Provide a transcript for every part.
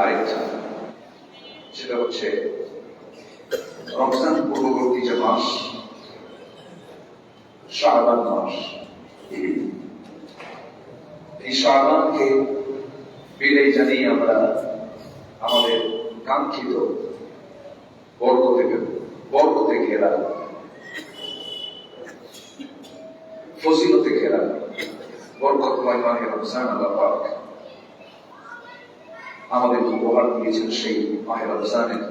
আরেকটা, সেটা হচ্ছে রমজান পূর্ববর্তী যে মাস শাবান মাস, এই শাবানকে বিদায় জানিয়ে আমরা আমাদের কাঙ্ক্ষিত বরকতে ঘেরা, ফজিলতে ঘেরা বরকতময় মাহে রমজান আল্লাহ পাক আমাদের উপহার দিয়েছেন। সেই মাহে রমজানের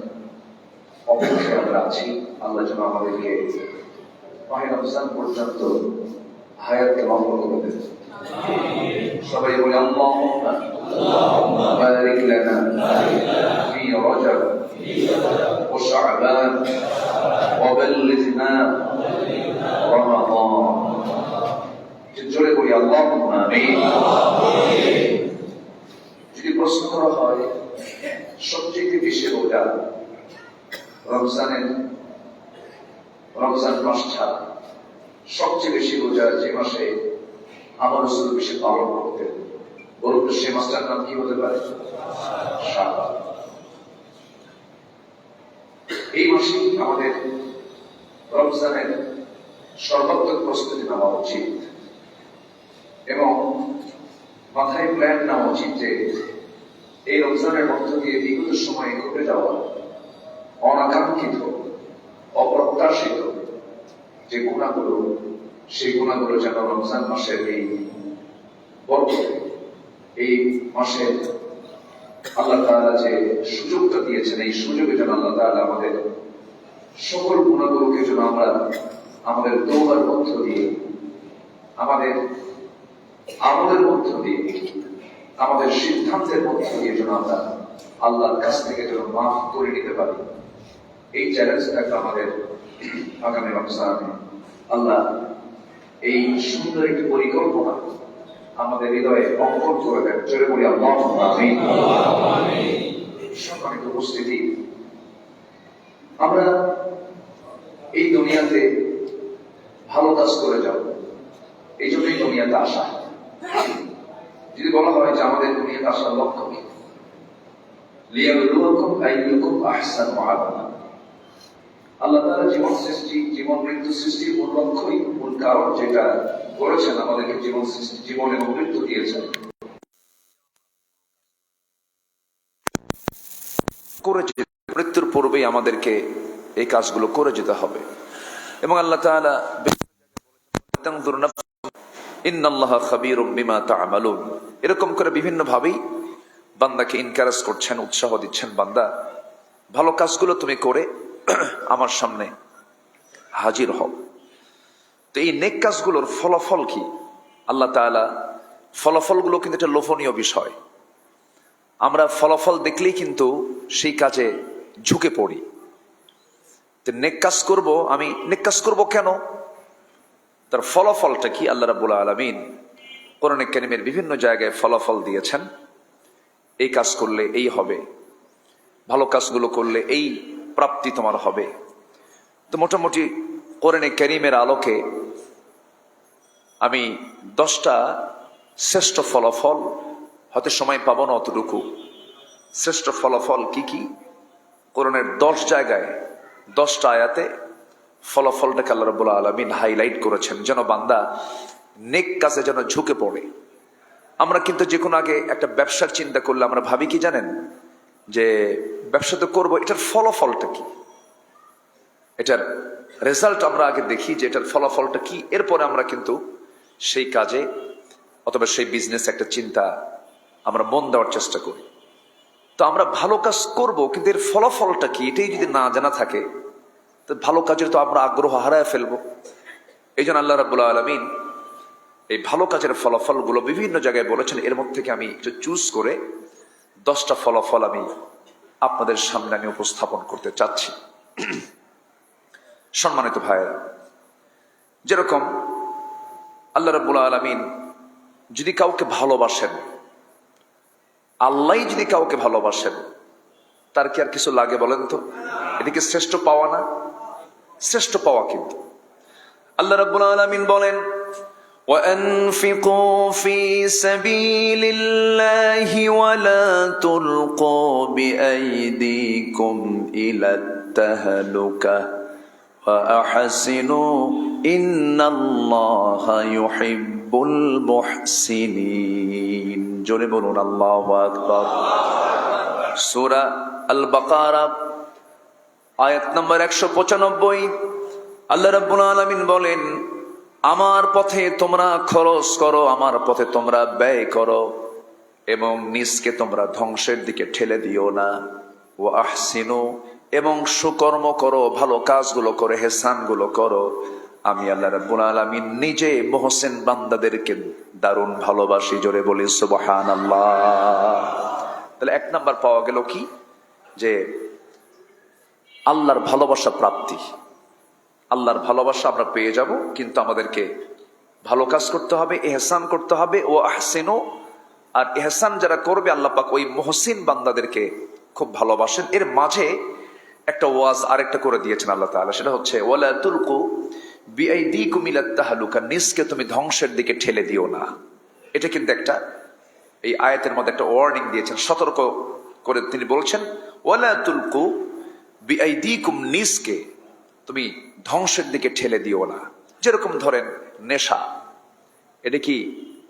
অপেক্ষায় আমরা আছি। আল্লাহ যেন আমাদেরকে মাহে রমজান পর্যন্ত হায়াতকে লম্বা করে দেন। সবাই বলে আল্লাহুম্মা বারিক লানা ফি রজব ওয়া শাবান ওয়া বাল্লিগনা রমাদান। জোরে বলি আল্লাহুম্মা আমিন। যদি প্রশ্ন করা হয় সবচেয়ে বেশি রোজা রমজান মাস ছাড়া সবচেয়ে বেশি রোজা যে মাসে আমার রাসূল বেশি পালন করতেন, বলুন তো সে মাসটার নাম কি হতে পারে? শাবান। এই মাসে আমাদের রমজানের সর্বাত্মক প্রস্তুতি নেওয়া উচিত এবং মাথায় প্ল্যান নেওয়া উচিত যে এই রমজানের মধ্য দিয়ে বিগত সময়ে ঘটে যাওয়া অনাকাঙ্ক্ষিত অপ্রত্যাশিত যে গুণাগুলো, সেই গুণাগুলো যেন রমজান মাসের এই বরকতে, এই মাসের আল্লাহ তাআলা যে সুযোগটা দিয়েছেন, এই সুযোগে যেন আল্লাহ তাআলা আমাদের সকল গুণাগুলোকে যেন আমরা আমাদের তওবার মধ্য দিয়ে, আমাদের আমলের মধ্য দিয়ে, আমাদের সিদ্ধান্তের মধ্য দিয়ে যেন আমরা আল্লাহর কাছ থেকে যেন মাফ করে নিতে পারি। এই চ্যালেঞ্জটাকে আমাদের আগামী রমজানে আল্লাহ এই সুন্দর একটি পরিকল্পনা আমাদের হৃদয়ে অঙ্কন করে দেন। জোরে বলি আল্লাহুম্মা আমিন। সম্মানিত উপস্থিতি, আমরা এই দুনিয়াতে ভালো কাজ করে যাব, এই জন্যই দুনিয়াতে আসা। যদি বলা হয় যে আমাদের দুনিয়াতে আসার লক্ষ্য কি, লিয়াবলুয়াকুম আইয়ুকুম আহসানু আমালা। আল্লাহ তাআলা জীবন মৃত্যু সৃষ্টির মূল লক্ষ্যই, মূল কারণ যেটা করেছেন, আমাদেরকে জীবন এবং মৃত্যু দিয়েছেন করে যেতে, মৃত্যুর পূর্বেই আমাদেরকে এই কাজগুলো করে যেতে হবে। এবং আল্লাহ তাআলা ইন্নাল্লাহা খাবীরুম বিমা তা'মালুন, এরকম করে বিভিন্ন ভাবেই বান্দাকে এনকারেজ করছেন, উৎসাহ দিচ্ছেন, বান্দা ভালো কাজগুলো তুমি করে আমার সামনে হাজির হও। তো এই নেক কাজগুলোর ফলাফল কি? আল্লাহ তাআলা ফলাফলগুলো কিন্তু একটা লোভনীয় বিষয়। আমরা ফলাফল দেখলেই কিন্তু সেই কাজে ঝুঁকে পড়ি। তো নেক কাজ করব, আমি নেক কাজ করব কেন, তার ফলাফলটা কি? আল্লাহ রাব্বুল আলামিন কোরআনে কারীমের বিভিন্ন জায়গায় ফলাফল দিয়েছেন। এই কাজ করলে এই হবে, ভালো কাজগুলো করলে এই প্রাপ্তি তোমার হবে। তো মোটামুটি কোরআনে কারীমের আলোকে আমি 10টা শ্রেষ্ঠ ফলাফল, হয়তো সময় পাবো না অতটুকু, শ্রেষ্ঠ ফলাফল কি কি কোরআনের 10 জায়গায় 10টা আয়াতে ফলাফলটাকে আল্লাহ রাব্বুল আলামিন হাইলাইট করেছেন, যেন বান্দা নেক কাজে যেন ঝুঁকে পড়ে। আমরা কিন্তু যে কোনো আগে একটা ব্যবসার চিন্তা করলে আমরা ভাবি কি জানেন, যে ব্যবসা তো করবো, এটার ফলাফলটা কি, এটার রেজাল্ট আমরা আগে দেখি যে এটার ফলাফলটা কি, এরপরে আমরা কিন্তু সেই কাজে অথবা সেই বিজনেস একটা চিন্তা আমরা মন দেওয়ার চেষ্টা করি। তো আমরা ভালো কাজ করব, কিন্তু এর ফলাফলটা কি এটাই যদি না জানা থাকে, তো ভালো কাজের তো আমরা আগ্রহ হারায় ফেলবো। এই জন্য আল্লাহ রাব্বুল আলামিন এই ভালো কাজের ফলাফলগুলো বিভিন্ন জায়গায় বলেছেন। এর মধ্যে থেকে আমি একটু চুজ করে 10টা ফলাফল আমি আপনাদের সামনে আমি উপস্থাপন করতে চাচ্ছি। সম্মানিত ভাইয়েরা, যেরকম আল্লাহ রাব্বুল আলামিন যদি কাউকে ভালোবাসেন, আল্লাহ যদি কাউকে ভালোবাসেন, তার কি আর কিছু লাগে বলেন তো? এদিকে শ্রেষ্ঠ পাওয়া না? শ্রেষ্ঠ পাওয়া। কিন্তু আল্লাহ রাব্বুল আলামিন বলেন وأنفقوا في سبيل الله ولا تلقوا بأيديكم إلى التهلكة وأحسنوا إن الله يحب المحسنين জোরে বলুন আল্লাহু আকবার। সূরা আল বাকারা আয়াত নম্বর 195। আল্লাহ রাব্বুল আলামিন বলেন, আমার পথে তোমরা খরচ করো, আমার পথে তোমরা ব্যয় করো এবং নিজকে তোমরা ধ্বংসের দিকে ঠেলে দিও না। ওয়া আহসিনু, এবং সুকর্ম করো, ভালো কাজগুলো করো, হেসানগুলো করো। আমি আল্লাহ রাব্বুল আলামিন নিজে মুহসিন বান্দাদেরকে দারুণ ভালোবাসি। জোরে বলি সুবহানাল্লাহ। তাহলে এক নাম্বার পাওয়া গেল কি, যে আল্লাহর ভালোবাসা প্রাপ্তি। আল্লাহর ভালোবাসা আমরা পেয়ে যাব, কিন্তু আমাদেরকে ভালো কাজ করতে হবে, ইহসান করতে হবে। ও আহসিনু, আর ইহসান যারা করবে আল্লাহ পাক ওই মুহসিন বান্দাদেরকে খুব ভালোবাসেন। এর মাঝে একটা ওয়াজ আরেকটা করে দিয়েছেন আল্লাহ তাআলা, সেটা হচ্ছে ওয়ালা তুলকু বিআইদিকুম ইলাত তাহলুকা, নিজকে তুমি ধ্বংসের দিকে ঠেলে দিও না। এটা কিন্তু একটা, এই আয়াতের মধ্যে একটা ওয়ার্নিং দিয়েছেন, সতর্ক করে তিনি বলছেন ওয়ালা তুলকু বিআইদিকুম, নিজকে তুমি ধ্বংসের দিকে ঠেলে দিও না। যেরকম ধরেন নেশা, এটা কি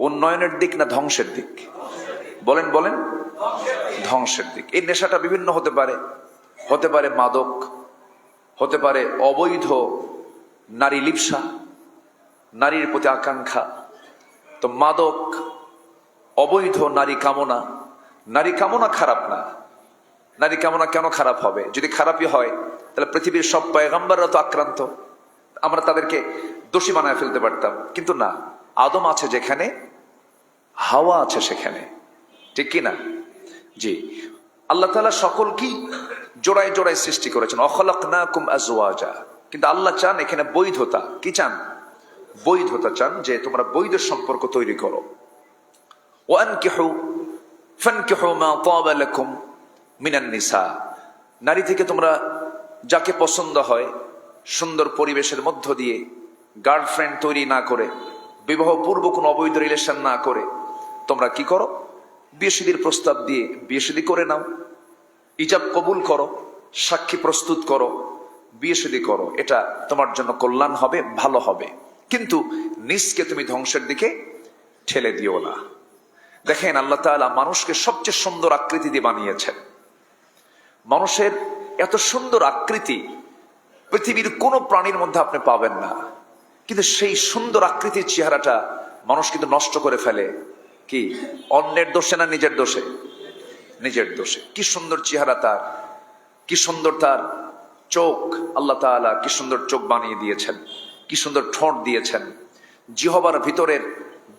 উন্নয়নের দিক না ধ্বংসের দিক? বলেন বলেন, ধ্বংসের দিক। এই নেশাটা বিভিন্ন হতে পারে, হতে পারে মাদক, হতে পারে অবৈধ নারী লিপ্সা, নারীর প্রতি আকাঙ্ক্ষা। তো মাদক, অবৈধ নারী কামনা, নারী কামনা খারাপ না। নারী কামনা কেন খারাপ হবে? যদি খারাপই হয় তাহলে পৃথিবীর সব পয়গম্বররা তো আক্রান্ত, আমরা তাদেরকে দোষী বানায় ফেলতে পারতাম। কিন্তু না, আদম আছে যেখানে, হাওয়া আছে সেখানে, ঠিক কি না? জি, আল্লাহ তাআলা সকলকেই জোড়ায় জোড়ায় সৃষ্টি করেছেন। অখলাকনাকুম আজওয়াজা, কিন্তু আল্লাহ চান এখানে বৈধতা। কি চান? বৈধতা চান, যে তোমরা বৈধ সম্পর্ক তৈরি করো। ওয়ানকিহু ফানকিহু মা তাবা লাকুম মিনান নিসা, নারী থেকে তোমরা যাকে পছন্দ হয় সুন্দর পরিবেশের মধ্য দিয়ে, গার্লফ্রেন্ড তৈরি না করে, বিবাহ পূর্ব কোনো অবৈধ রিলেশন না করে তোমরা কি করো? বিয়ে শাদীর প্রস্তাব দিয়ে বিয়ে শাদী করে নাও, ইজাব কবুল করো, সাক্ষী প্রস্তুত করো, বিয়ে শাদী করো। এটা তোমার জন্য কল্যাণ হবে, ভালো হবে। কিন্তু নিজকে তুমি ধ্বংসের দিকে ঠেলে দিও না। দেখেন, আল্লাহ তাআলা মানুষকে সবচেয়ে সুন্দর আকৃতি দিয়ে বানিয়েছেন। মানুষের এত সুন্দর আকৃতি পৃথিবীর কোনো প্রাণীর মধ্যে আপনি পাবেন না। কিন্তু সেই সুন্দর আকৃতির চেহারাটা মানুষ কিন্তু নষ্ট করে ফেলে। কি? অন্যের দোষে না নিজের দোষে? নিজের দোষে। কি সুন্দর চেহারা তার, কি সুন্দর তার চোখ, আল্লাহ তাআলা কি সুন্দর চোখ বানিয়ে দিয়েছেন, কি সুন্দর ঠোঁট দিয়েছেন। জিহ্বার ভিতরের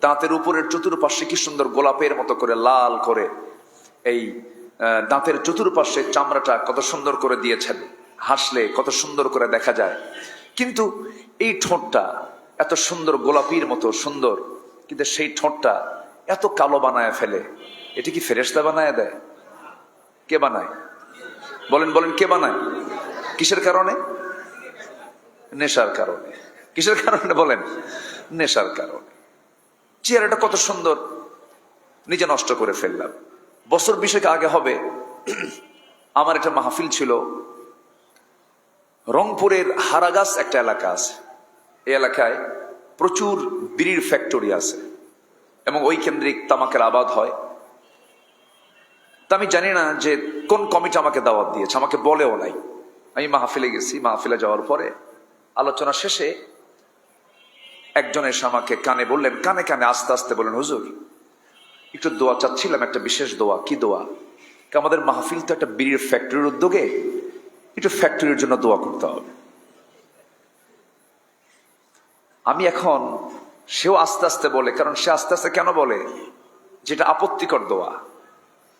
দাঁতের উপরের চতুর্পাশে কি সুন্দর গোলাপের মতো করে লাল করে এই দাঁতের চতুর্পাশে চামড়াটা কত সুন্দর করে দিয়েছেন, হাসলে কত সুন্দর করে দেখা যায়। কিন্তু এই ঠোঁটটা এত সুন্দর গোলাপির মতো সুন্দর, কিন্তু সেই ঠোঁটটা এত কালো বানায় ফেলে। এটা কি ফেরেশতা বানায় দেয়? কে বানায়? বলেন বলেন, কে বানায়? কিসের কারণে? নেশার কারণে। কিসের কারণে বলেন? নেশার কারণে। চেহারাটা কত সুন্দর, নিজে নষ্ট করে ফেললাম। বছর 20 আগে হবে, আমার একটা মাহফিল ছিল রংপুরের হারাগাছ একটা এলাকা আছে। এই এলাকায় প্রচুর বিড়ির ফ্যাক্টরি আছে এবং ওই কেন্দ্রিক তামাকের আবাদ হয়। তা আমি জানি না যে কোন কমিটি আমাকে দাওয়াত দিয়েছে, আমাকে বলেও নাই। আমি মাহফিলে গেছি। মাহফিলে যাওয়ার পরে আলোচনা শেষে একজন এসে আমাকে কানে বললেন, কানে কানে আস্তে আস্তে বললেন, হুজুর একটু দোয়া চাচ্ছিলাম, একটা বিশেষ দোয়া। কি দোয়া? আমাদের মাহফিল তো একটা বিড়ির ফ্যাক্টরির উদ্যোগে, একটু ফ্যাক্টরির জন্য দোয়া করতে হবে। আমি এখন, সেও আস্তে আস্তে বলে, কারণ সে আস্তে আস্তে কেন বলে, যেটা আপত্তিকর দোয়া,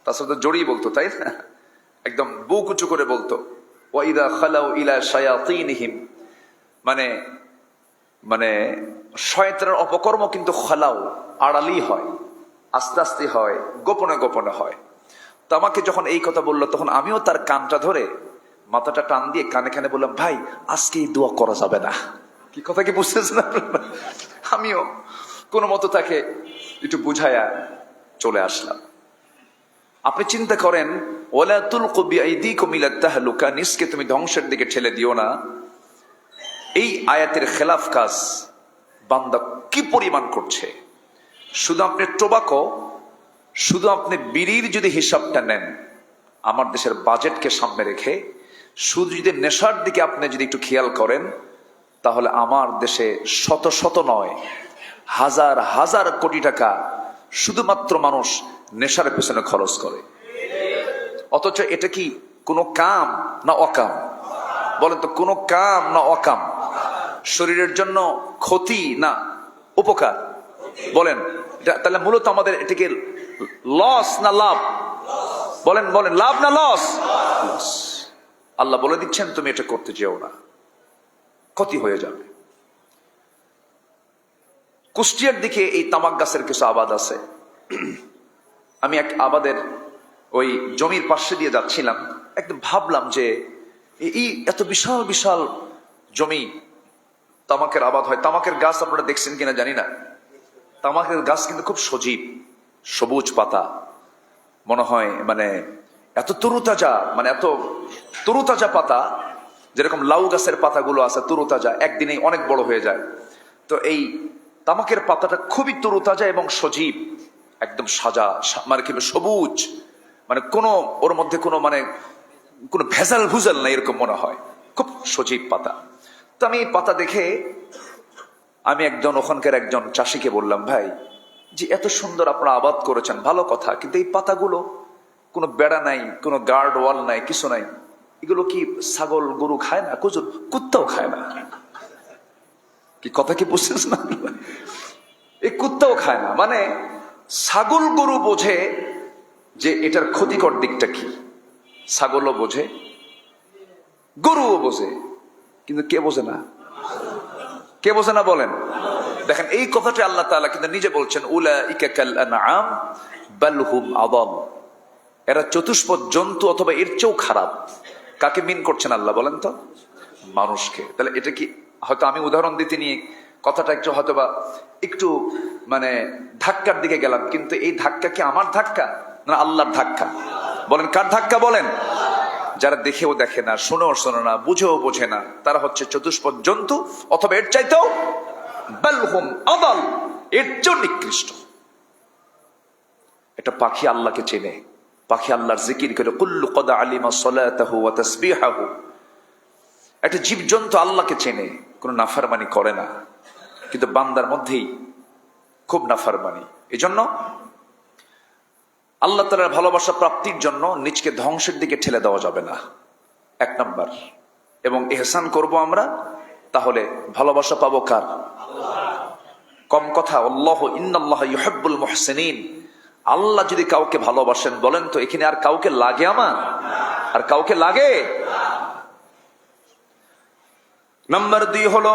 তার সাথে জড়িয়ে বলতো, তাই না? একদম বুক উঁচু করে বলতো, ওয়াইদা খালাউ ইলা শায়াতিনহিম, মানে মানে শয়তানের অপকর্ম কিন্তু খালাউ, আড়ালি হয়, আস্তে আস্তে হয়, গোপনে গোপনে হয়। তো আমাকে যখন এই কথা বললো, তখন আমিও তার কানটা ধরে মাথাটা টান দিয়ে কানে কানে বললাম, ভাই আজকে এই দোয়া করা যাবে না। কি কথা কি বুঝতেছেন? আমিও কোনো মতো তাকে একটু বুঝায়া চলে আসলাম। আপনি চিন্তা করেন, ওয়ালা তুলকু বিআইদিকুম ইলা তাহলুকা, নিজকে তুমি ধ্বংসের দিকে ঠেলে দিও না। এই আয়াতের খেলাফ কাজ বান্দা কি পরিমাণ করছে। শুধু আপনি টোবাকো, শুধু আপনি বিড়ির যদি হিসাবটা নেন, আমার দেশের বাজেটকে সামনে রেখে শুধু যদি নেশার দিকে আপনি যদি একটু খেয়াল করেন, তাহলে আমার দেশে শত শত নয়, হাজার হাজার কোটি টাকা শুধুমাত্র মানুষ নেশার পেছনে খরচ করে। অথচ এটা কি কোনো কাম না অকাম? বলেন তো, কোনো কাম না অকাম? শরীরের জন্য ক্ষতি না উপকার? বলেন, তাহলে মূলত আমাদের এটাকে লস না লাভ? বলেন বলেন, লাভ না লস? আল্লাহ বলে দিচ্ছেন তুমি এটা করতে যেও না, ক্ষতি হয়ে যাবে। কুষ্টিয়ার দিকে এই তামাক গাছের কিছু আবাদ আছে। আমি এক আবাদের ওই জমির পাশে দিয়ে যাচ্ছিলাম, একদম ভাবলাম যে এই এত বিশাল বিশাল জমি তামাকের আবাদ হয়। তামাকের গাছ আপনারা দেখছেন কিনা জানি না, তামাকের গাছ কিন্তু খুব সজীব, সবুজ পাতা, মনে হয় মানে এত তরুতাজা, মানে এত তরুতাজা পাতা, যেরকম লাউ গাছের পাতাগুলো আছে তরুতাজা, একদিনেই অনেক বড় হয়ে যায়। তো এই তামাকের পাতাটা খুবই তরুতাজা এবং সজীব, একদম সাজা, মানে কি সবুজ, মানে কোনো ওর মধ্যে কোনো ভেজাল ভুজাল নাই, এরকম মনে হয়, খুব সজীব পাতা। তো আমি এই পাতা দেখে আমি ওখানকার একজন চাষিকে বললাম, ভাই যে এত সুন্দর আপনারা আবাদ করেছেন, ভালো কথা, কিন্তু এই পাতাগুলো কোনো বেড়া নাই, কোনো গার্ড ওয়াল নাই, কিছু নাই, এগুলো কি ছাগল গরু খায় না? কুত্তাও খায় না? কি কথা কি বুঝছিস না? এই কুত্তাও খায় না, মানে ছাগল গরু বোঝে যে এটার ক্ষতিকর দিকটা কি, ছাগলও বোঝে, গরুও বোঝে, কিন্তু কে বোঝে না? কে বোঝে না বলেন? দেখেন, এই কথাটা আল্লাহ তাআলা কিন্তু নিজে বলছেন, উলাইকা কাল আনআম বাল হুম আযাল, এরা চতুষ্পদ জন্তু অথবা এর চেয়েও খারাপ। কাকে মিন করছেন আল্লাহ বলেন তো? মানুষকে। তাহলে এটা কি, হয়তো আমি উদাহরণ দিতে নিয়ে কথাটা একটু হয়তোবা একটু মানে ধাক্কার দিকে গেলাম, কিন্তু এই ধাক্কা কি আমার ধাক্কা না আল্লাহর ধাক্কা? বলেন কার ধাক্কা বলেন? যারা দেখেও দেখে না, শুনেও শোনে না, বুঝেও বোঝে না, তারা হচ্ছে চতুষ্পদ জন্তু অথবা এর চাইতেও বাল হুম আযাল, এর চেয়েও নিকৃষ্ট। এটা পাখি আল্লাহকে চেনে, পাখি আল্লাহর জিকির করে, কুল্লু কদ আলিমা সলাতাহু ওয়া তাসবিহাহু। একটা জীবজন্তু আল্লাহকে চেনে, কোনো নাফরমানি করে না, কিন্তু বান্দার মধ্যেই খুব নাফরমানি। এজন্য আল্লাহ তাআলার ভালোবাসা প্রাপ্তির জন্য নিজকে ধ্বংসের দিকে ঠেলে দেওয়া যাবে না, এক নাম্বার। এবং ইহসান করব আমরা, তাহলে ভালোবাসা পাবো কার? কম কথা, আল্লাহু ইন্নাল্লাহা ইউহিব্বুল মুহসিনিন। আল্লাহ যদি কাউকে ভালোবাসেন, বলেন তো এখানে আর কাউকে লাগে? আমার আর কাউকে লাগে? নাম্বার 2 হলো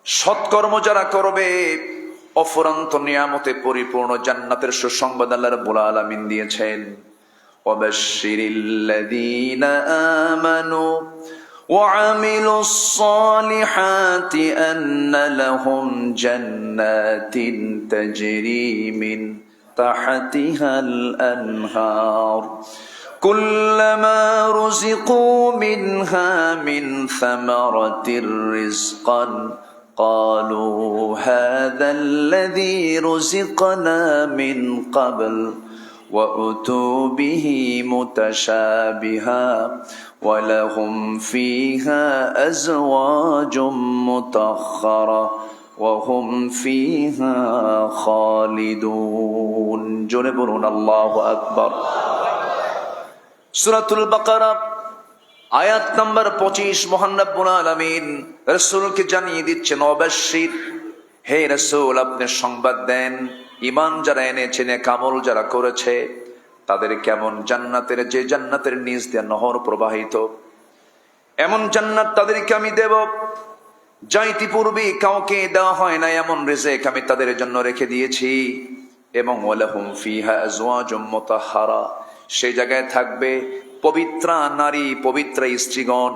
সৎকর্ম যারা করবে, অফুরন্ত নিয়ামতে পরিপূর্ণ জান্নাতের সুসংবাদ আল্লাহ রাব্বুল আলামিন দিয়েছেন। ওয়াবাশশিরিল্লাযীনা আমানু ওয়া আমিলুস সালিহাতি আন্না লাহুম জান্নাতিন তাজরি মিন তাহতিহাল আনহার কুল্লামা রুজিকু মিনহা মিন সামারাতির রিজকান قالوا هذا الذي رزقنا من قبل وأتوا به متشابها ولهم فيها أزواج مطهرة وهم فيها خالدون جنبون الله أكبر سورة البقرة আয়াত নাম্বার 25। মহান রব্বুল আলামিন রাসূলকে জানিয়ে দিচ্ছেন, অবশ্যই হে রাসূল আপনি সংবাদ দেন, ঈমান যারা এনেছে, নেক আমল যারা করেছে, তাদের কেমন জান্নাতের, যে জান্নাতের নিচ দিয়ে নহর প্রবাহিত, এমন জান্নাত তাদেরকে আমি দেব যা ইতিপূর্বে কাউকে দেওয়া হয় না, এমন রিজিক আমি তাদের জন্য রেখে দিয়েছি। এবং ওয়ালাহুম ফিহা আজওয়াজুম মুতাহহারা, সেই জায়গায় থাকবে পবিত্রা নারী, পবিত্র স্ত্রীগণ,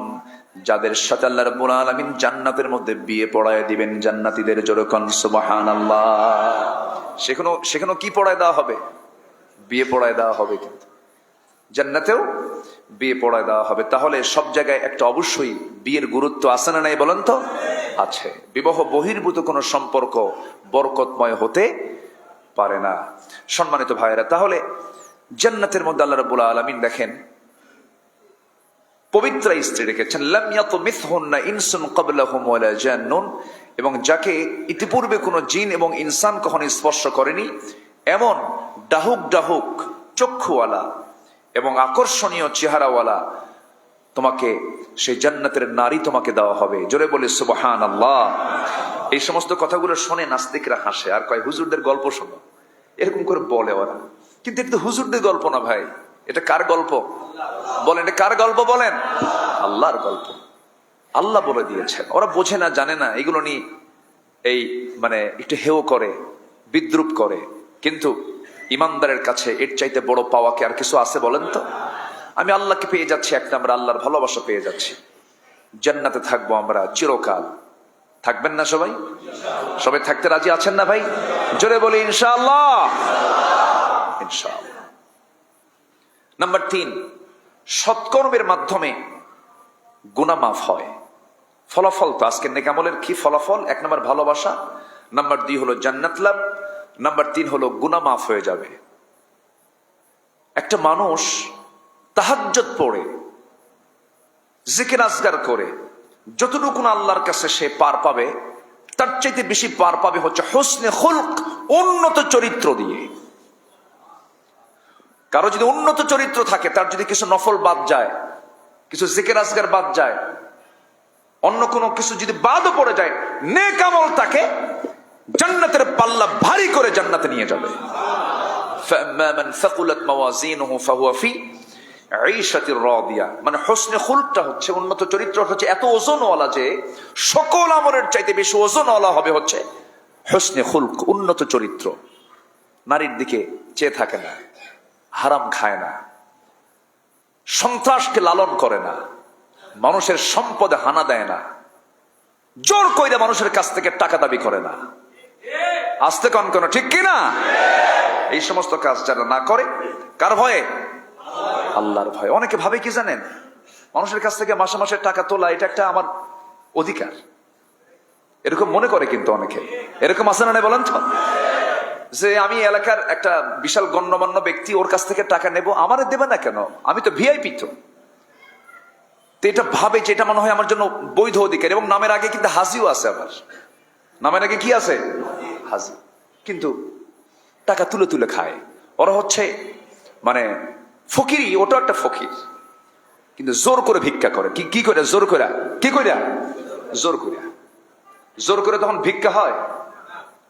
যাদের সাথে আল্লাহ রাব্বুল আলামিন জান্নাতের মধ্যে বিয়ে পড়ায় দিবেন জান্নাতীদের, জোরে কোন সুবহানাল্লাহ। সেখানেও কি পড়ায় দেওয়া হবে? বিয়ে পড়ায় দেওয়া হবে, কিন্তু জান্নাতেও বিয়ে পড়ায় দেওয়া হবে। তাহলে সব জায়গায় একটা অবশ্যই বিয়ের গুরুত্ব আছে না নাই বলেন তো? আছে। বিবাহ বহির্ভূত কোনো সম্পর্ক বরকতময় হতে পারে না। সম্মানিত ভাইয়েরা, তাহলে জান্নাতের মধ্যে আল্লাহ রাব্বুল আলামিন দেখেন পবিত্র স্ত্রী রেখেছেন, লাম ইয়াতমিসহুন্না ইনসুন ক্বাবলাহুম ওয়ালা জান্নুন, এবং যাকে ইতিপূর্বে কোনো জিন এবং ইনসান কখনো স্পর্শ করেনি, এমন ডাহুক ডাহুক চক্ষুওয়ালা এবং আকর্ষণীয় চেহারাওয়ালা তোমাকে সেই জান্নাতের নারী তোমাকে দেওয়া হবে। জোরে বলে সুবহানাল্লাহ। এই সমস্ত কথাগুলো শুনে নাস্তিকরা হাসে আর কয় হুজুরদের গল্প শোনো, এরকম করে বলে ওরা। কিন্তু এটা তো হুজুরদের গল্প না ভাই, এটা কার গল্প বলেন? এটা কার গল্প বলেন? আল্লাহর গল্প। আল্লাহ বলে দিয়েছেন। ওরা বোঝে না, জানে না, এগুলো নিয়ে এই মানে একটু হেয় করে, বিদ্রুপ করে। কিন্তু ইমানদারের কাছে এর চাইতে বড় পাওয়া কি আর কিছু আছে বলেন তো? আমি আল্লাহকে পেয়ে যাচ্ছি, একটা আমরা আল্লাহর ভালোবাসা পেয়ে যাচ্ছি, জান্নাতে থাকবো আমরা চিরকাল। থাকবেন না সবাই? সবাই থাকতে রাজি আছেন না ভাই? জোরে বলি ইনশাআল্লাহ। ইনশাআল্লাহ। নাম্বার 3, সৎকর্মের মাধ্যমে গুনাহ মাফ হয়। ফলাফল তো আজকের নেক আমলের কি ফলাফল? 1 নম্বর ভালোবাসা, নাম্বার 2 হলো জান্নাত লাভ, নাম্বার 3 হলো গুনাহ মাফ হয়ে যাবে। একটা মানুষ তাহাজ্জুদ পড়ে জিকির আজগার করে যতটুকু আল্লাহর কাছে সে পার পাবে, তার চাইতে বেশি পার পাবে হচ্ছে হুসনে খুলক, উন্নত চরিত্র দিয়ে। কারো যদি উন্নত চরিত্র থাকে, তার যদি কিছু নফল বাদ যায়, কিছু জিকির আজগার বাদ যায়, অন্য কোনো কিছু যদি বাদও পড়ে যায়, নেক আমল তাকে জান্নাতের পাল্লা ভারী করে জান্নাতে নিয়ে যাবে। ফাম্মা মান সাকুলাত মাওয়াজিনুহু ফাহুয়া ফি ঈশাতির রাদিয়া। মানে হুসনে খুলকটা হচ্ছে, উন্নত চরিত্র হচ্ছে এত ওজনওয়ালা যে সকল আমলের চাইতে বেশি ওজনওয়ালা হবে হচ্ছে হুসনে খুলক, উন্নত চরিত্র। নারীর দিকে চেয়ে থাকে না, হারাম খায় না, সন্ত্রাসকে লালন করে না, মানুষের সম্পদে হানা দেয় না, জোর কইরা মানুষের কাছ থেকে টাকা দাবি করে না। আস্তে কন কোন ঠিক কিনা? এই সমস্ত কাজ যারা না করে, কার ভয়ে? আল্লাহর ভয়ে। অনেকে ভাবে কি জানেন, মানুষের কাছ থেকে মাসে মাসে টাকা তোলা এটা একটা আমার অধিকার, এরকম মনে করে। কিন্তু অনেকে এরকম আছে না বলেন তো, যে আমি এলাকার একটা বিশাল গণ্যমান্য ব্যক্তি, ওর কাছ থেকে টাকা নেব, আমারে দেবে না কেন, আমি তো ভিআইপি। তো এটা ভাবে যে এটা মনে হয় আমার জন্য বৈধ অধিকার, এবং নামের আগে কিন্তু হাজিও আছে। আবার নামের আগে কি আছে? হাজি। কিন্তু টাকা তুলে তুলে খায়। ওরা হচ্ছে মানে ফকিরি, ওটা একটা ফকির, কিন্তু জোর করে ভিক্ষা করে। কি করে? জোর করে। কি করে? জোর করে। জোর করে তখন ভিক্ষা হয়,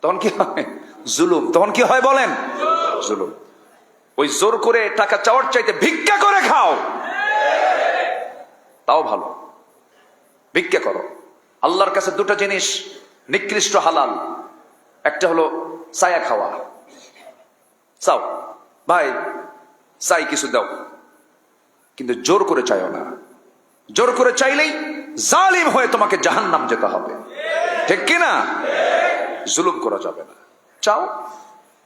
তখন কি হয়? জুলুম। তখন কি হয় বলেন? জুলুম। ওই জোর করে টাকা চাওয়ার চাইতে ভিক্ষা করে খাও, তাও ভালো। ভিক্ষা করো। আল্লাহর কাছে 2টা জিনিস নিকৃষ্ট হালাল। একটা হলো ছায়া খাওয়া। চাও ভাই, চাই কিছু দাও, কিন্তু জোর করে চাইও না। জোর করে চাইলেই জালিম হয়ে তোমাকে জাহান্নাম যেতে হবে, ঠিক কিনা? জুলুম করা যাবে না। চাও,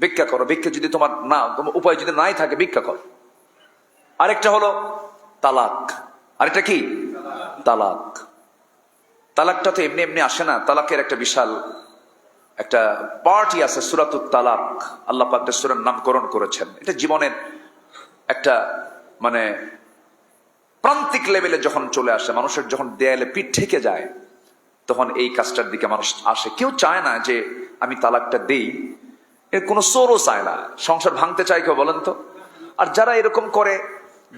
ভিক্ষা করো। ভিক্ষা যদি তোমার না, তোমার উপায় যদি নাই থাকে, ভিক্ষা করো। আরেকটা হলো তালাক। আরেকটা কি? তালাক। তালাকটা তো এমনি এমনি আসে না। তালাকের একটা বিশাল একটা পার্টি আছে, সূরাতুত তালাক। আল্লাহ পাক সূরার নামকরণ করেছেন। এটা জীবনের একটা মানে প্রান্তিক লেভেলে যখন চলে আসে, মানুষের যখন দেয়ালে পিঠ ঠেকে যায়, তখন এই কাজটার দিকে মানুষ আসে। কেউ চায় না যে আমি তালাকটা দেই, এর কোনো সোরও চায় না। সংসার ভাঙতে চায় কেউ বলেন তো? আর যারা এরকম করে,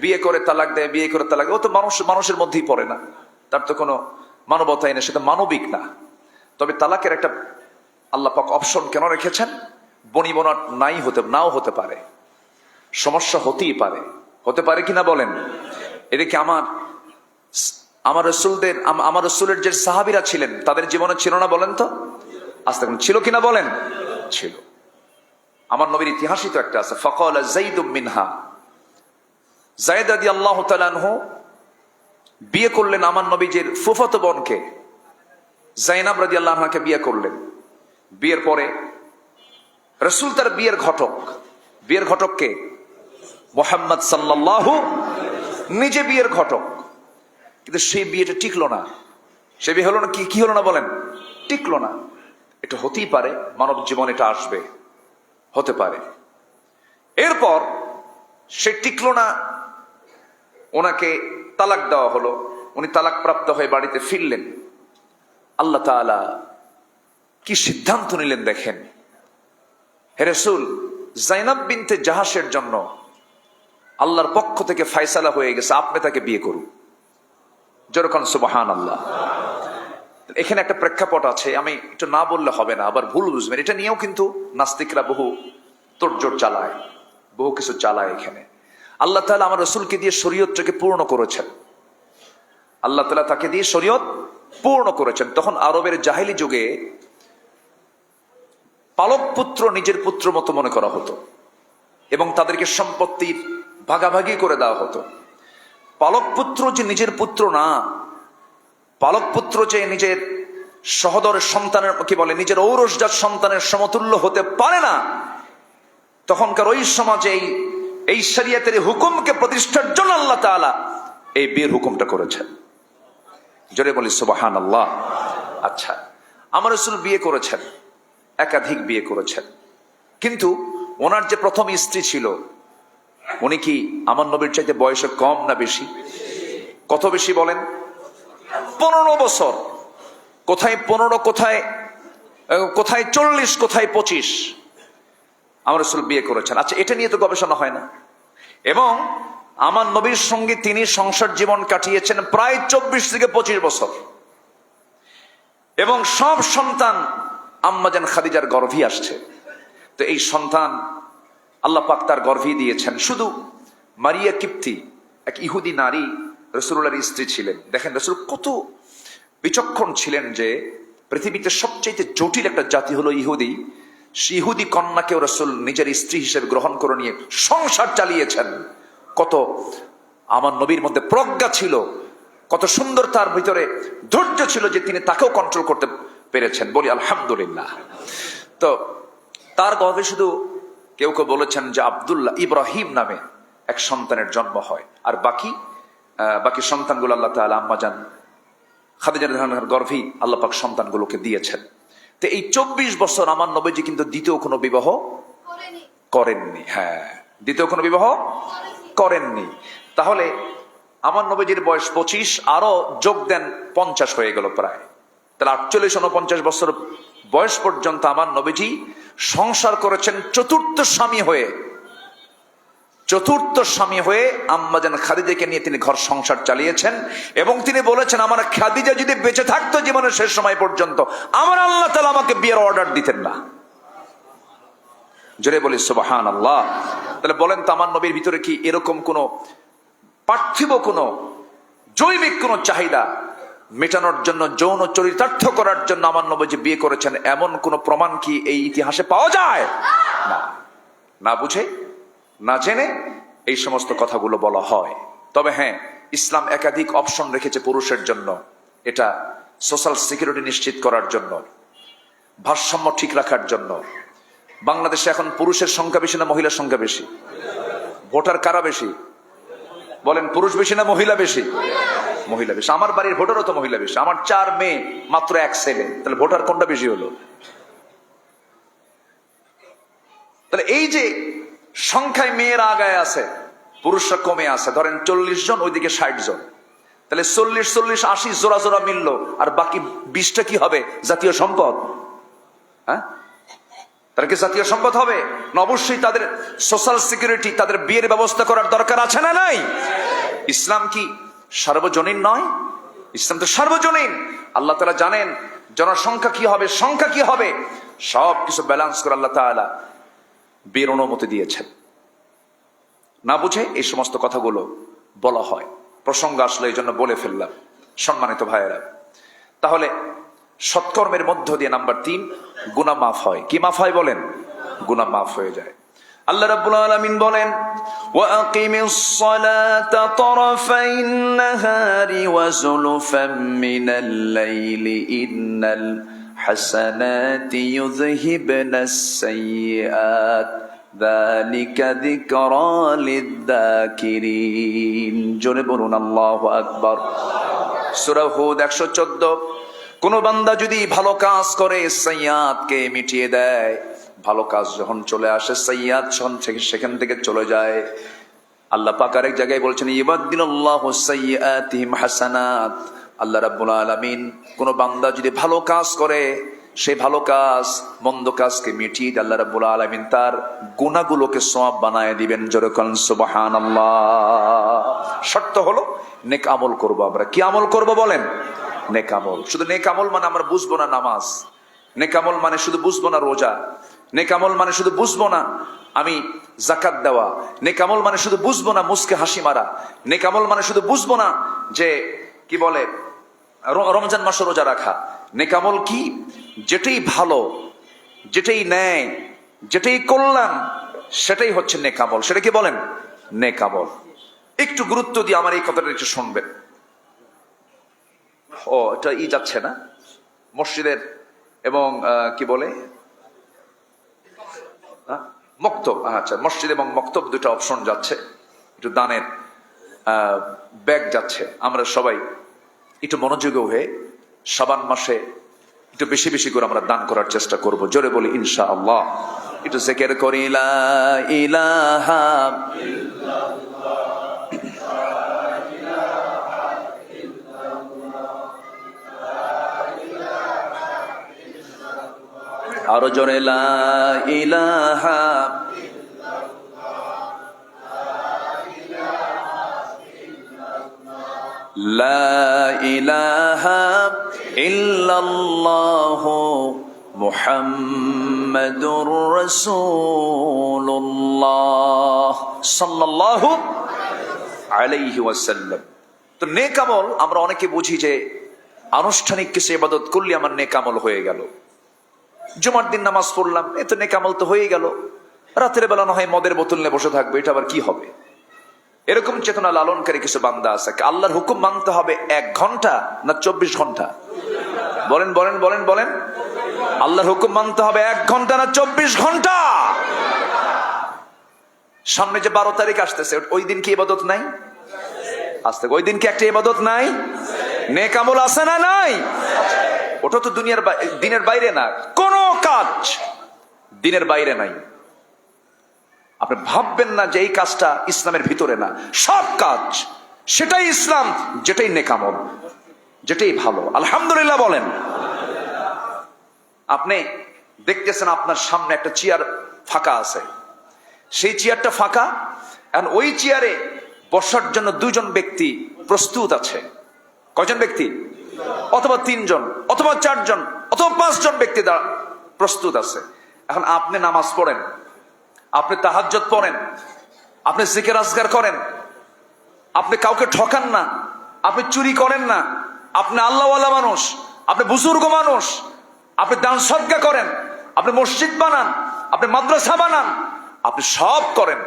বিয়ে করে তালাক দেয়, বিয়ে করে তালাক দেয়, ও তো মানুষের মধ্যেই পড়ে না, তার তো কোনো মানবতা এনে, সেটা মানবিক না। তবে তালাকের একটা আল্লাহ পাক অপশন কেন রেখেছেন? বনিবনা নাও হতে পারে, সমস্যা হতেই পারে। হতে পারে কিনা বলেন? এদিকে আমার রসুলের যে সাহাবীরা ছিলেন, তাদের জীবনে ছিল না বলেন তো? আস্তে ছিল কিনা বলেন? ছিল। আমার নবীর ইতিহাসই তো একটা আছে, ফাকালা যায়েদ মিনহা। যায়েদ রাদিয়াল্লাহু তাআলা আনহু বিয়ে করলেন আমার নবীজির ফুফাতো বোনকে, জাইনাব রাদিয়াল্লাহু আনহাকে বিয়ে করলেন। বিয়ের পরে রাসূল তার বিয়ের ঘটককে মুহাম্মদ সাল্লাল্লাহু, নিজে বিয়ের ঘটক, কিন্তু সেই বিয়েটা টিকলো না। সে বিয়ে হলো না, কি হলো না বলেন? টিকলো না। এটা হতেই পারে, মানব জীবন এটা আসবে, হতে পারে। এরপর সে টিকলো না, ওনাকে তালাক দেওয়া হলো। উনি তালাক প্রাপ্ত হয়ে বাড়িতে ফিরলেন। আল্লাহ তাআলা কি সিদ্ধান্ত নিলেন দেখেন। হে রাসূল, জাইনাব বিনতে জাহাশের জন্য আল্লাহর পক্ষ থেকে ফয়সালা হয়ে গেছে, আপনি তাকে বিয়ে করুন। যেরকম সুবহানাল্লাহ। এখানে একটা প্রেক্ষাপট আছে, আমি একটু না বললে হবে না, আবার ভুল বুঝবেন। এটা নিয়েও কিন্তু নাস্তিকরা বহু তোড়জোড় চালায়, বহু কিছু চালায়। এখানে আল্লাহ তাআলা আমার রাসূলকে দিয়ে শরীয়তটাকে পূর্ণ করেছেন। আল্লাহ তাআলা তাকে দিয়ে শরীয়ত পূর্ণ করেছেন। তখন আরবের জাহেলি যুগে পালক পুত্র নিজের পুত্র মতো মনে করা হতো এবং তাদেরকে সম্পত্তির ভাগাভাগি করে দেওয়া হতো। পালক পুত্র যে নিজের পুত্র না, পালক পুত্র যে নিজের সহোদরের সন্তানের, কি বলে, নিজের ঔরসজাত সন্তানের সমতুল্য হতে পারে না। তখনকার ওই সমাজে এই শরিয়তের হুকুমকে প্রতিষ্ঠার জন্য আল্লাহ তাআলা এই বিয়ের হুকুমটা করেছেন। জোরে বলি সুবহানাল্লাহ। আচ্ছা, আমার রাসূল বিয়ে করেছেন, একাধিক বিয়ে করেছেন, কিন্তু ওনার যে প্রথম স্ত্রী ছিল, উনি কি আমার নবীর চাইতে বয়সে কম না বেশি? কত বেশি বলেন? 15 বছর। কোথায় 15, কোথায় 40, কোথায় 25 আমার রাসূল বিয়ে করেছেন। আচ্ছা, এটা নিয়ে তো গবেষণা হয় না। এবং আমার নবীর সঙ্গে তিনি সংসার জীবন কাটিয়েছেন প্রায় 24 থেকে 25 বছর। এবং সব সন্তান আম্মাজান খাদিজার গর্ভে আসছে। তো এই সন্তান আল্লাহ পাক তার গর্ভে দিয়েছেন। শুধু মারিয়া কিপ্তি, এক ইহুদি নারী রাসূলুল্লাহর স্ত্রী ছিলেন। দেখেন রাসূল কত বিচক্ষণ ছিলেন যে পৃথিবীতে সবচেয়ে জটিল একটা জাতি হলো ইহুদি। সেই ইহুদি কন্যাকেও রাসূল নিজের স্ত্রী হিসেবে গ্রহণ করে নিয়ে সংসার চালিয়েছেন। কত আমার নবীর মধ্যে প্রজ্ঞা ছিল, কত সুন্দর তার ভিতরে ধৈর্য ছিল যে তিনি তাকেও কন্ট্রোল করতে পেরেছেন। বলি আলহামদুলিল্লাহ। তো তার গর্ভে শুধু কেউ কেউ বলেছেন যে আব্দুল্লাহ, ইব্রাহিম নামে এক সন্তানের জন্ম হয়। আর বাকি সন্তানগুলো আল্লাহ তাআলা আম্মাজান খাদিজা রাদিয়াল্লাহু আনহার গর্ভে আল্লাহ পাক সন্তানগুলোকে দিয়েছেন। তো এই 24 বছর আমার নবীজি কিন্তু দ্বিতীয় কোনো বিবাহ করেননি। হ্যাঁ, দ্বিতীয় কোনো বিবাহ করেননি। তাহলে আমার নবীজির বয়স 25, আরো যোগ দেন 50 হয়ে গেল প্রায়। তাহলে 48-49 বছর বয়স পর্যন্ত আমার নবীজি সংসার করেছেন চতুর্থ স্বামী হয়ে আম্মাজান খাদিজাকে নিয়ে তিনি ঘর সংসার চালিয়েছেন। এবং তিনি বলেছেন, আমার খাদিজা যদি বেঁচে থাকতো জীবনের শেষ সময় পর্যন্ত, আমার আল্লাহ তাআলা আমাকে বিয়ের অর্ডার দিতেন না। জোরে বলি সুবহানাল্লাহ। তাহলে বলেন তো, আমার নবীর ভিতরে কি এরকম কোন পার্থিব কোন জৈবিক কোন চাহিদা মেটানোর জন্য, যৌন চরিতার্থ করার জন্য আমার নবীজি বিয়ে করেছেন, এমন কোন প্রমাণ কি এই ইতিহাসে পাওয়া যায়? না। না বুঝে, না জেনে এই সমস্ত কথাগুলো বলা হয়। তবে হ্যাঁ, ইসলাম একাধিক অপশন রেখেছে পুরুষের জন্য। এটা সোশ্যাল সিকিউরিটি নিশ্চিত করার জন্য, ভারসাম্য ঠিক রাখার জন্য। বাংলাদেশে এখন পুরুষের সংখ্যা বেশি না মহিলার সংখ্যা বেশি? ভোটার কারা বেশি বলেন? পুরুষ বেশি না মহিলা বেশি? মহিলা বেশি। আমার বাড়ির ভোটারও তো মহিলা বেশি। আমার 4 মেয়ে, মাত্র 1 ছেলে। তাহলে ভোটার কোনটা বেশি হলো? তাহলে এই যে সংখ্যায় মেয়েরা আগায় আছে, পুরুষরা কমে আছে। ধরেন 40 জন, ওইদিকে 60 জন। তাহলে 40-40-80 জোড়া জোড়া মিলল, আর বাকি 20টা কি হবে? জাতীয় সম্পদ। হ্যাঁ, তারা কি জাতীয় সম্পদ হবে না? অবশ্যই তাদের সোশ্যাল সিকিউরিটি, তাদের বিয়ের ব্যবস্থা করার দরকার আছে না নাই? ইসলাম কি সার্বজনীন নয়? ইসলাম তো সার্বজনীন। আল্লাহ তাআলা জানেন জনসংখ্যা কি হবে, সংখ্যা কি হবে, সব কিছু ব্যালেন্স করে আল্লাহ তাআলা বিয়ের অনুমতি দিয়েছেন। না বুঝে এই সমস্ত কথাগুলো বলা হয়। প্রসঙ্গ আসলে এই জন্য বলে ফেললাম। সম্মানিত ভাইয়েরা, তাহলে সৎকর্মের মধ্য দিয়ে নাম্বার 3, গুনাহ মাফ হয়। কি মাফ হয় বলেন? গুনাহ মাফ হয়ে যায়। আল্লাহ রাব্বুল আলামিন বলেন, وأقم الصلاة طرفي النهار وزلفا من الليل إن الحسنات يذهبن السيئات ذلك ذكرى للذاكرين জোরে বলুন আল্লাহু আকবার। সূরা হুদ 114। কোন বান্দা যদি ভালো কাজ করে সাইয়্যাতকে মিটিয়ে দেয়, ভালো কাজ যখন চলে আসে সাইয়্যাত সেখান থেকে চলে যায়। আল্লাহ পাক আরেক জায়গায় বলছেন ইবাদদিনাল্লাহু সাইয়্যাতিহিম হাসানাত। আল্লাহ রাব্বুল আলামিন কোন বান্দা যদি ভালো কাজ করে, সেই ভালো কাজ মন্দ কাজকে মিটিয়ে দিয়ে আল্লাহ রাব্বুল আলামিন তার গুনাহগুলোকে সওয়াব বানায় দিবেন। জোরে বলেন সুবহানাল্লাহ। শর্ত হলো নেক আমল করব। আমরা কি আমল করব বলেন? নেক আমল। শুধু নেক আমল মানে আমরা বুঝবো না নামাজ, নেক আমল মানে শুধু বুঝবো না রোজা, নেক আমল মানে শুধু বুঝবো না আমি যাকাত দেওয়া, নেক আমল মানে শুধু বুঝবো না মুস্কে হাসি মারা, নেক আমল মানে শুধু বুঝবো না যে কি বলে রমজান মাসে রোজা রাখা। নেক আমল কি? যেটাই ভালো, যেটাই ন্যায়, যেটাই কল্যাণ, সেটাই হচ্ছে নেক আমল। সেটা কি বলেন? নেক আমল। একটু গুরুত্ব দিয়ে আমার এই কথাটা একটু শুনবেন। ও এটা যাচ্ছে না মসজিদের এবং কি বলে মক্তব। আচ্ছা, মসজিদ এবং মক্তব দুটো অপশন যাচ্ছে, একটু দানের ব্যাগ যাচ্ছে। আমরা সবাই একটু মনোযোগী হয়ে শাবান মাসে একটু বেশি বেশি করে আমরা দান করার চেষ্টা করব। জোরে বলি ইনশাআল্লাহ। একটু জিকির করি লা ইলাহা আরো জোরে লা ইলাহা লা ইলাহা ইল্লাল্লাহু মুহাম্মাদুর রাসূলুল্লাহ সাল্লাল্লাহু আলাইহি ওয়াসাল্লাম। তো নেক আমল আমরা অনেকে বুঝি যে আনুষ্ঠানিক কিছু ইবাদত করলে আমার নেক আমল হয়ে গেল। জুমার দিন নামাজ পড়লাম, এ তো নেক আমল তো হয়ে গেল। রাতের বেলা না হয় মদের বোতল নিয়ে বসে থাকবে, এটা আবার কি হবে? এরকম চেতনা লালনকারী কিছু বান্দা আছে। আল্লাহর হুকুম মানতে হবে 1 ঘন্টা না 24 ঘন্টা? বলেন বলেন বলেন বলেন। আল্লাহর হুকুম মানতে হবে 1 ঘন্টা না 24 ঘন্টা? সামনে যে 12 তারিখ আসতেছে, ওই দিন কি ইবাদত নাই? আসতে ওই দিন কি একটা ইবাদত নাই? নেক আমল আছে না নাই? ওটা তো দিনের বাইরে না, কোন কাজ দিনের বাইরে নাই। আপনি ভাববেন না যে এই কাজটা ইসলামের ভিতরে না, সব কাজ সেটাই ইসলাম, যেটাই নেক আমল, যেটাই ভালো। আলহামদুলিল্লাহ বলেন। আপনি দেখতেছেন আপনার সামনে একটা চেয়ার ফাঁকা আছে, সেই চেয়ারটা ফাঁকা, এখন ওই চেয়ারে বসার জন্য 2 জন ব্যক্তি প্রস্তুত আছে। কয়জন ব্যক্তি? অথবা 3 জন, অথবা 4 জন, অথবা 5 জন ব্যক্তি প্রস্তুত আছে। এখন আপনি নামাজ পড়েন, আপনি তাহাজ্জুদ পড়েন, আপনি জিকির আজকার করেন, আপনি কাউকে ঠকান না, আপনি চুরি করেন না, আপনি আল্লাহওয়ালা মানুষ, আপনি বুজুর্গ মানুষ, আপনি দান সদকা করেন, আপনি মসজিদ বানান, আপনি মাদ্রাসা বানান, আপনি সব করেন,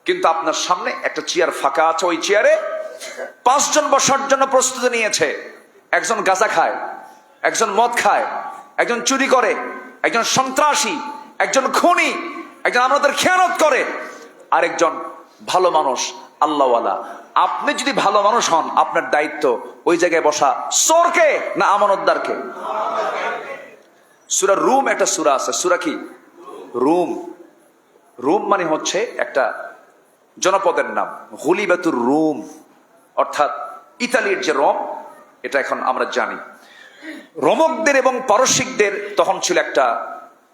কিন্তু আপনার সামনে একটা চেয়ার ফাঁকা আছে। ওই চেয়ারে 5 জন বসার জন্য প্রস্তুতি নিয়েছে। একজন গাঁজা খায়, একজন মদ খায়, একজন চুরি করে, একজন সন্ত্রাসী, একজন খুনি, একজন আমাদের খেয়ানত করে, আরেকজন ভালো মানুষ আল্লাহওয়ালা। আপনি যদি ভালো মানুষ হন, আপনার দায়িত্ব ওই জায়গায় বসা চোরকে না আমানতদারকে? সূরা রুম একটা সূরা আছে, সূরা কি? রুম। রুম মানে হচ্ছে একটা জনপদের নাম, গুলিবাতুর রুম, অর্থাৎ ইতালির যে রোম, এটা এখন আমরা জানি। রোমকদের এবং পারসিকদের তখন ছিল একটা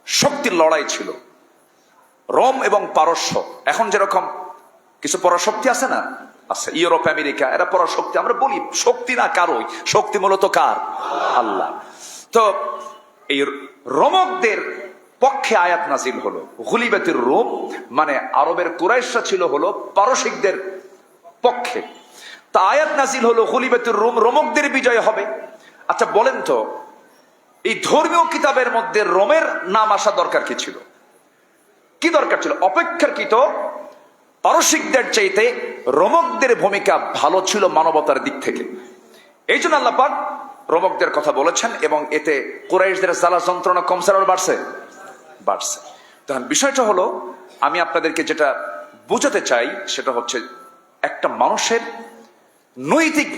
শক্তির লড়াই ছিল, রোম এবং পারস্য। এখন যেরকম কিছু পরাশক্তি আছে না, আছে ইউরোপ আমেরিকা, এরা পরাশক্তি। আমরা বলি শক্তি না কারোই, শক্তি মূলত কার? আল্লাহ। তো এই রোমকদের পক্ষে আয়াত নাজিল হলো। গুলিবাতুর রুম মানে আরবের কুরাইশরা ছিল হলো পারসিকদের পক্ষে। তা আয়াত নাজিল হলো গুলিবাতুর রুম, রোমকদের বিজয় হবে। আচ্ছা বলেন তো, এই ধর্মীয় কিতাবের মধ্যে রোমের নাম আসা দরকার কি ছিল? কি দরকার ছিল? অপেক্ষাকৃত পারসিকদের চাইতে রোমকদের ভূমিকা ভালো ছিল মানবতার দিক থেকে। এই জন্য আল্লাহ পাক রোমকদের কথা বলেছেন, এবং এতে কুরাইশদের জ্বালা যন্ত্রণা কমছে আর বাড়ছে। তখন বিষয়টা হলো, আমি আপনাদেরকে যেটা বুঝাতে চাই সেটা হচ্ছে, একটা মানুষের নৈতিক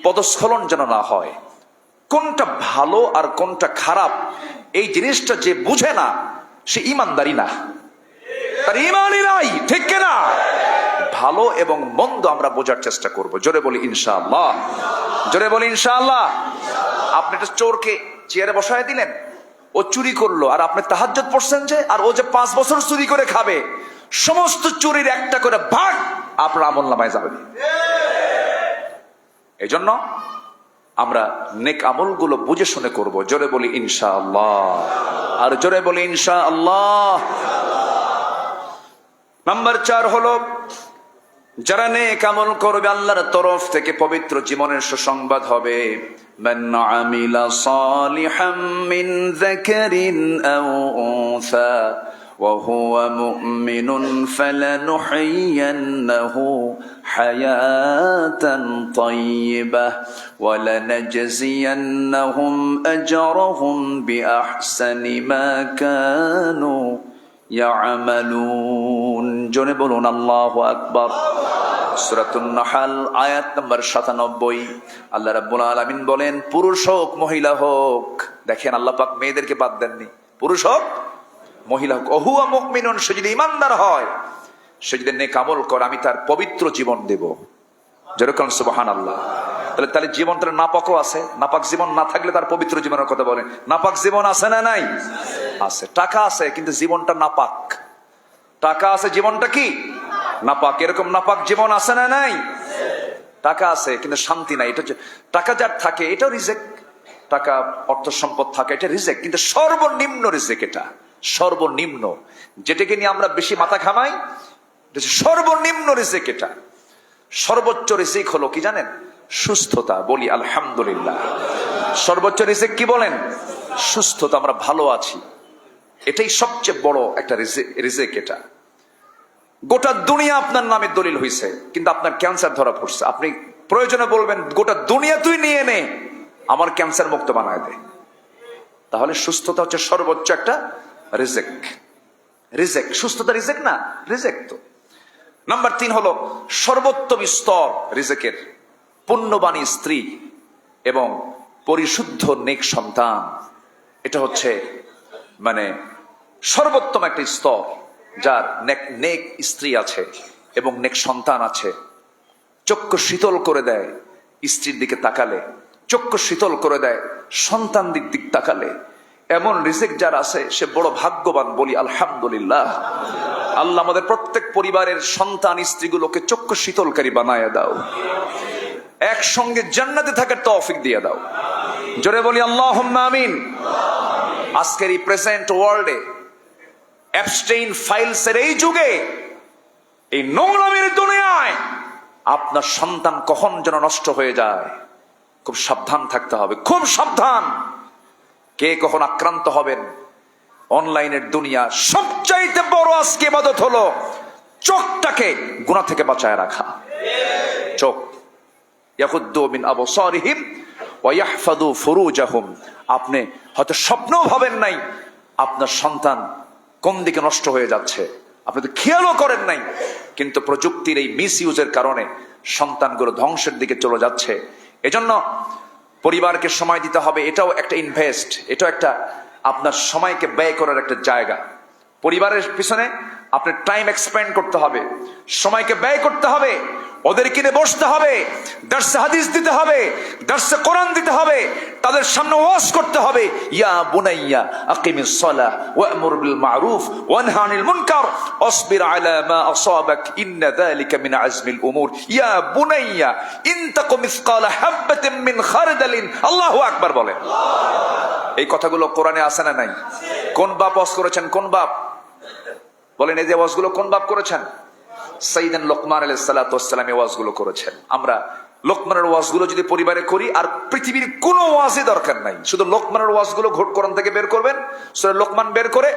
পদস্খলন যেন না হয়। কোনটা ভালো আর কোনটা খারাপ এই জিনিসটা যে বুঝে না, সে ইমানদারি না, তার ইমানই নাই, ঠিক কিনা? ভালো এবং মন্দ আমরা বোঝার চেষ্টা করব। জোরে বলি ইনশাআল্লাহ, জোরে বলি ইনশাআল্লাহ। আপনি একটা চোরকে চেয়ারে বসায় দিলেন, ও চুরি করলো, আর আপনি তাহাজ্জুদ পড়ছেন যে, আর ও যে 5 বছর চুরি করে খাবে, সমস্ত চুরির একটা করে ভাগ আপনার আমলনামায় যাবে। এই জন্য আমরা নেক আমলগুলো বুঝে শুনে করব। জোরে বলি ইনশাআল্লাহ, আর জোরে বলি ইনশাআল্লাহ। নাম্বার 4 হলো, যারা নেক আমল করবে আল্লাহর তরফ থেকে পবিত্র জীবনের সুসংবাদ হবে। মান আমিলা সালিহাম মিন যাকারিন আও উনসা ওয়া হুয়া মুমিনুন ফালানুহয়িয়ান্নাহু হায়াতান তাইয়্যিবাহ ওয়া লানাজজিয়ান্নাহুম আজরাহুম বিআহসানি মা কানু ইয়ামালুন। জোরে বলুন আল্লাহু আকবার। সূরাতুন নাহল আয়াত নম্বর 97। আল্লাহ রাব্বুল আলামিন বলেন, পুরুষ হোক মহিলা হোক, দেখেন আল্লাহ পাক মেয়েদেরকে বাদ দেননি, পুরুষ হোক মহিলা হোক, ওহুয়া মুমিনুন, সে যদি ইমানদার হয়, সে যদি নেক আমল করে, আমি তার পবিত্র জীবন দেব। যেরকম সুবহানাল্লাহ। তাহলে জীবনটা নাপাকও আছে, নাপাক জীবন না থাকলে তার পবিত্র জীবনের কথা বলেন। নাপাক জীবন আছে না নাই? আছে। টাকা আছে কিন্তু জীবনটা নাপাক, টাকা আছে জীবনটা কি নাপাক। এরকম নাপাক জীবন আছে না নাই? টাকা আছে কিন্তু শান্তি নাই। এটা টাকা যার থাকে এটাও রিজেক, টাকা অর্থ সম্পদ থাকে এটা রিজেক, কিন্তু সর্বনিম্ন রিজেক, এটা সর্বনিম্ন, যেটাকে নিয়ে আমরা বেশি মাথা ঘামাই, সর্বনিম্ন রিজেক এটা। সর্বোচ্চ রিজেক হলো কি জানেন? সুস্থতা। বলি আলহামদুলিল্লাহ। সর্বোচ্চ রিজেক কি বলেন? সুস্থতা, আমরা ভালো আছি, এটাই সবচেয়ে বড় একটা রিজেক। এটা গোটা দুনিয়া আপনার নামে দলিল হইছে, কিন্তু আপনার ক্যান্সার ধরা পড়ছে, আপনি প্রয়োজনে বলবেন গোটা দুনিয়া তুই নিয়ে নে, আমার ক্যান্সার মুক্ত বানায় দে। তাহলে সুস্থতা হচ্ছে সর্বোচ্চ একটা রিজেক। রিজেক, সুস্থতা রিজেক না? রিজেক তো। নাম্বার 3 হলো সর্বোত্তম স্তর রিজেকের, পুণ্যবানী স্ত্রী এবং পরিশুদ্ধ নেক সন্তান। এটা হচ্ছে মানে সর্বোত্তম একটা স্তর, যার নেক স্ত্রী আছে এবং নেক সন্তান আছে। চক্ষু শীতল করে দেয় স্ত্রীর দিকে তাকালে, চক্ষু শীতল করে দেয় সন্তান দিক তাকালে। এমন রিজেক যার আছে সে বড় ভাগ্যবান। বলি আলহামদুলিল্লাহ। আল্লাহ আমাদের প্রত্যেক পরিবারের সন্তান স্ত্রীগুলোকে চক্ষু শীতলকারী বানায় দাও, একসঙ্গে জান্নাতে থাকার তৌফিক দিয়ে দাও। জোরে বলি আল্লাহুম্মা আমিন। আজকের এই প্রেজেন্ট ওয়ার্ল্ডে, অ্যাবস্টেইন ফাইলসের এই যুগে, এই নোংরামির দুনিয়ায় আপনার সন্তান কখন যেন নষ্ট হয়ে যায়, খুব সাবধান থাকতে হবে, খুব সাবধান। কে কখন আক্রান্ত হবেন। অনলাইনের দুনিয়া সবচাইতে বড় আজকে ইবাদত হলো চোখটাকে গুনাহ থেকে বাঁচায় রাখা। চোখ, ইয়াকুদ্দু মিন আবসারিহিম ওয়া ইয়াহফাযু ফুরুজাহুম। আপনি হয়তো স্বপ্নও ভাবেন নাই আপনার সন্তান কোন দিকে নষ্ট হয়ে যাচ্ছে, আপনি তো খেয়ালও করেন নাই, কিন্তু প্রযুক্তির এই মিসইউজের কারণে সন্তানগুলো ধ্বংসের দিকে চলে যাচ্ছে। এজন্য পরিবারকে সময় দিতে হবে, এটাও একটা ইনভেস্ট, এটাও একটা আপনার সময়কে ব্যয় করার একটা জায়গা। পরিবারের পিছনে আপনার টাইম এক্সপেন্ড করতে হবে, সময়কে ব্যয় করতে হবে, ওদের কিনে বসতে হবে, দারসে হাদিস দিতে হবে, দারসে কোরআন দিতে হবে, তাদের সামনে ওয়াজ করতে হবে। ইয়া বুনাইয়া আকিমিস সালাহ ওয়া'মুর বিল মা'রুফ ওয়ানহা আনিল মুনকার ওয়াসবির আলা মা আসাবাক ইন্না যালিকা মিন আজমিল উমুর। ইয়া বুনাইয়া ইন তাকু মিসকালা হাববাতিন মিন খারদালিন। আল্লাহু আকবার বলেন। এই কথাগুলো কোরআনে আছে না নাই? কোন বাপ ওয়াজ করেছেন? কোন বাপ বলেন? এই যে ওয়াজগুলো কোন বাপ করেছেন? সাইয়েদনা লোকমান আলাইহিস সালাতু ওয়াস সালাম এই ওয়াজগুলো করেছেন। আমরা লোকমানের ওয়াজগুলো যদি পরিবারে করি, আর পৃথিবীর কোনো ওয়াজই দরকার নাই, শুধু লোকমানের ওয়াজগুলো কোরআন থেকে বের করবেন, সূরা লোকমান বের করে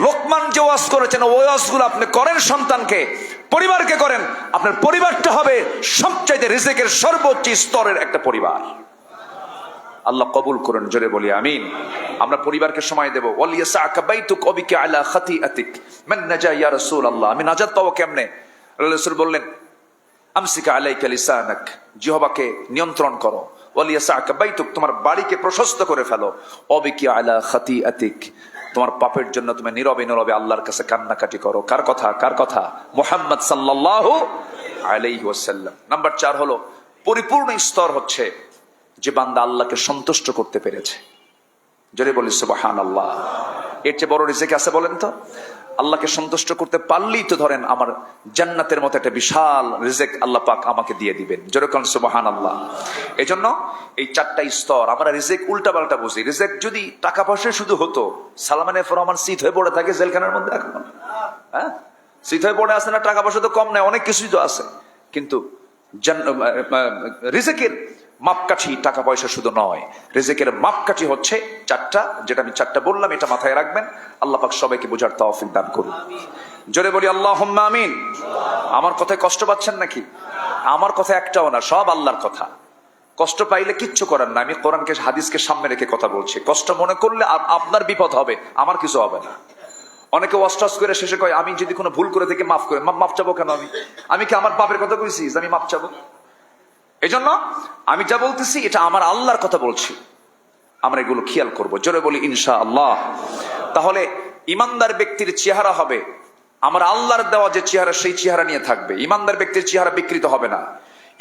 লোকমান যে ওয়াজ করেছেন ওই ওয়াজগুলো আপনি করেন সন্তানকে, পরিবারকে করেন, আপনার পরিবারটা হবে সবচাইতে রিজিকের সর্বোচ্চ স্তরের একটা পরিবার। আল্লাহ কবুল করুন, জোরে বলি আমিন। আমরা পরিবারকে সময় দেব। ওয়ালিয়াসাকা বাইতুক ওয়াবিকা আলা খাতিআতিক মান নাজা ইয়া রাসূলুল্লাহ। আমি নাজাত পাবো কেমনে? রাসূল বললেন আমসিকা আলাইকা লিসানাক, জিহ্বাকে নিয়ন্ত্রণ করো। ওয়ালিয়াসাকা বাইতুক, তোমার বাড়িকে প্রশস্ত করে ফেলো। ওয়াবিকা আলা খাতিআতিক, তোমার পাপের জন্য তুমি নীরবে নীরবে আল্লাহর কাছে কান্নাকাটি করো। কার কথা? কার কথা? মুহাম্মদ সাল্লাল্লাহু আলাইহি ওয়াসাল্লাম। নাম্বার 4 হলো পরিপূর্ণ স্তর হচ্ছে যে বান্দা আল্লাহকে সন্তুষ্ট করতে পেরেছে। জোরে বলি সুবহানাল্লাহ। এর চেয়ে বড় রিজিক আছে বলেন তো? আল্লাহকে সন্তুষ্ট করতে পারলেই তো ধরেন আমার জান্নাতের মতো একটা বিশাল রিজিক আল্লাহ পাক আমাকে দিয়ে দিবেন। জোরে কোন সুবহানাল্লাহ। এজন্য এই 4টা স্তর। আমরা রিজিক উল্টা পাল্টা বুঝি। রিজিক যদি টাকা পয়সা শুধু হতো, সালমান এফ রহমান সিট হয়ে পড়ে থাকে জেলখানার মধ্যে এখন। হ্যাঁ, সিট হয়ে পড়ে আছে না, টাকা পয়সা তো কম নেই, অনেক কিছুই তো আছে। কিন্তু রিজিকের মাপকাঠি টাকা পয়সা শুধু নয়, রিজিকের মাপকাঠি হচ্ছে 4টা, যেটা আমি 4টা বললাম, এটা মাথায় রাখবেন। আল্লাহ পাক সবাইকে বোঝার তৌফিক দান করুন। জোরে বলি আল্লাহুম্মা আমিন। আমার কথায় কষ্ট পাচ্ছেন নাকি? আমার কথা একটাও না, সব আল্লাহর কথা। কষ্ট পাইলে কিচ্ছু করার না। আমি কোরআনকে হাদিসকে সামনে রেখে কথা বলছি। কষ্ট মনে করলে আপনার বিপদ হবে, আমার কিছু হবে না। অনেকে ওয়াস্টাস করে শেষে কয় আমি যদি কোনো ভুল করে থেকে মাফ করে। মাফ চাবো কেন? আমি কি আমার বাপের কথা কইছি আমি মাফ চাবো? এজন্য আমি যা বলতেছি এটা আমার আল্লাহর কথা বলছি, আমরা এগুলো খেয়াল করব। জোরে বলি ইনশাআল্লাহ। তাহলে ইমানদার ব্যক্তির চেহারা হবে আমার আল্লাহর দেওয়া যে চেহারা, সেই চেহারা নিয়ে থাকবে। ইমানদার ব্যক্তির চেহারা বিকৃত হবে না।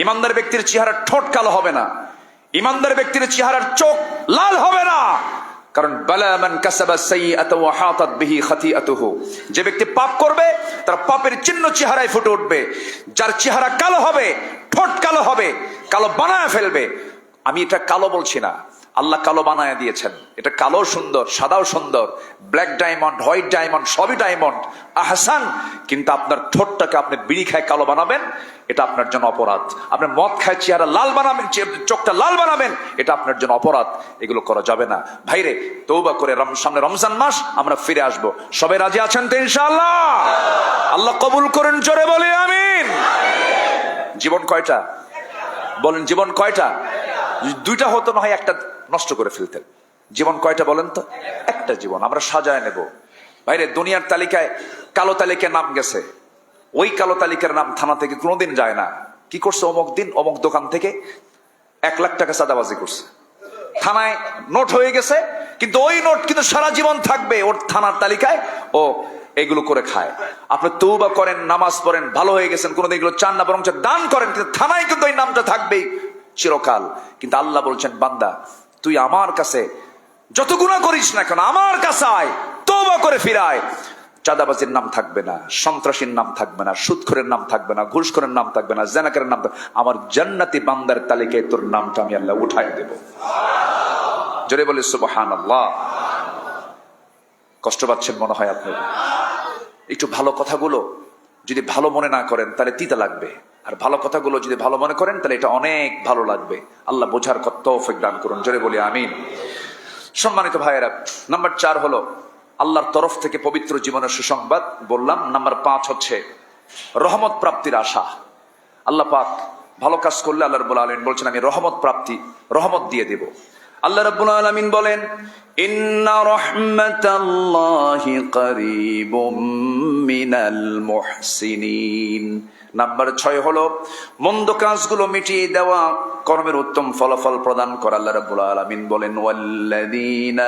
ইমানদার ব্যক্তির চেহারা ঠোঁট কালো হবে না। ইমানদার ব্যক্তির চেহারার চোখ লাল হবে না। কারণ বালা মান কাসাবা সাইয়্যাতান ওয়া হাতাত বিহি খাতিআতুহু, যে ব্যক্তি পাপ করবে তার পাপের চিহ্ন চেহারায় ফুটে উঠবে। যার চেহারা কালো হবে, ঠোঁট কালো হবে, কালো বানায় ফেলবে। আমি এটা কালো বলছি না, আল্লাহ কালো বানায় দিয়েছেন। এটা কালো সুন্দর, সাদাও সুন্দর, ব্ল্যাক ডায়মন্ড, হোয়াইট ডায়মন্ড, সবই ডায়মন্ড, আহসান। কিন্তু আপনার ঠোঁটটাকে আপনি বিড়ি খায় কালো বানাবেন, এটা আপনার জন্য অপরাধ। আপনি মদ খায় চেহারা লাল বানাবেন, চোখটা লাল বানাবেন, এটা আপনার জন্য অপরাধ। এগুলো করা যাবে না। ভাইরে, তওবা করে সামনে রমজান মাস, আমরা ফিরে আসব। সবাই রাজি আছেন তো ইনশাআল্লাহ? আল্লাহ কবুল করেন, জোরে বলি আমিন। জীবন কয়টা বলেন? জীবন কয়টা? 2টা হতো না হয়, একটা নষ্ট করে ফেলতেন। জীবন কয়টা বলেন তো? একটা জীবন আমরা সাজায় নেব। ভাইরে, দুনিয়ার তালিকায় কালো তালিকায় নাম গেছে, ওই কালো তালিকার নাম থানা থেকে কোনোদিন যায় না। কি করছে? অমুক দিন অমুক দোকান থেকে 1 লাখ টাকা চাঁদাবাজি করছে, থানায় নোট হয়ে গেছে, কিন্তু ওই নোট কিন্তু সারা জীবন থাকবে ওর থানার তালিকায়। ও এগুলো করে খায়। আপনি তওবা করেন, নামাজ পড়েন, ভালো হয়ে গেছেন, কোনোদিন এগুলো চান না, বরং দান করেন, কিন্তু থানায় কিন্তু এই নামটা থাকবেই চিরকাল। কিন্তু আল্লাহ বলছেন, বান্দা তুই আমার কাছে যত গুনাহ করিস না কেন, আমার কাছে আয়, তওবা করে ফিরায়। চাঁদাবাজির নাম থাকবে না, সন্ত্রাসীর নাম থাকবে না, সুদখোরের নাম থাকবে না, ঘুষখোরের নাম থাকবে না, জেনাকারের নাম থাকবে। আমার জান্নাতি বান্দার তালিকায় তোর নামটা আমি আল্লাহ উঠায় দেব। জোরে বলি সুবহানাল্লাহ। কষ্ট পাচ্ছেন মনে হয় আপনি? একটু ভালো কথাগুলো যদি ভালো মনে না করেন তাহলে তিতা লাগবে, আর ভালো কথাগুলো যদি ভালো মনে করেন তাহলে এটা অনেক ভালো লাগবে। আল্লাহ বোঝার তৌফিক দান করুন, জোরে বলি আমিন। সম্মানিত ভাইয়েরা, নাম্বার 4 হলো আল্লাহর তরফ থেকে পবিত্র জীবনের সুসংবাদ বললাম। নাম্বার 5 হচ্ছে রহমত প্রাপ্তির আশা। আল্লাহ পাক ভালো কাজ করলে আল্লাহ রাব্বুল আলামিন বলছেন আমি রহমত দিয়ে দেব। আল্লাহ রাব্বুল আলামিন বলেন ইন্না রাহমাতাল্লাহি করিবুম মিনাল মুহসিনিন। নাম্বার 6 হলো মন্দ কাজগুলো মিটিয়ে দেওয়া, কর্মের উত্তম ফলাফল প্রদান করা। আল্লাহ রাব্বুল আলামিন বলেন ওয়াল্লাযীনা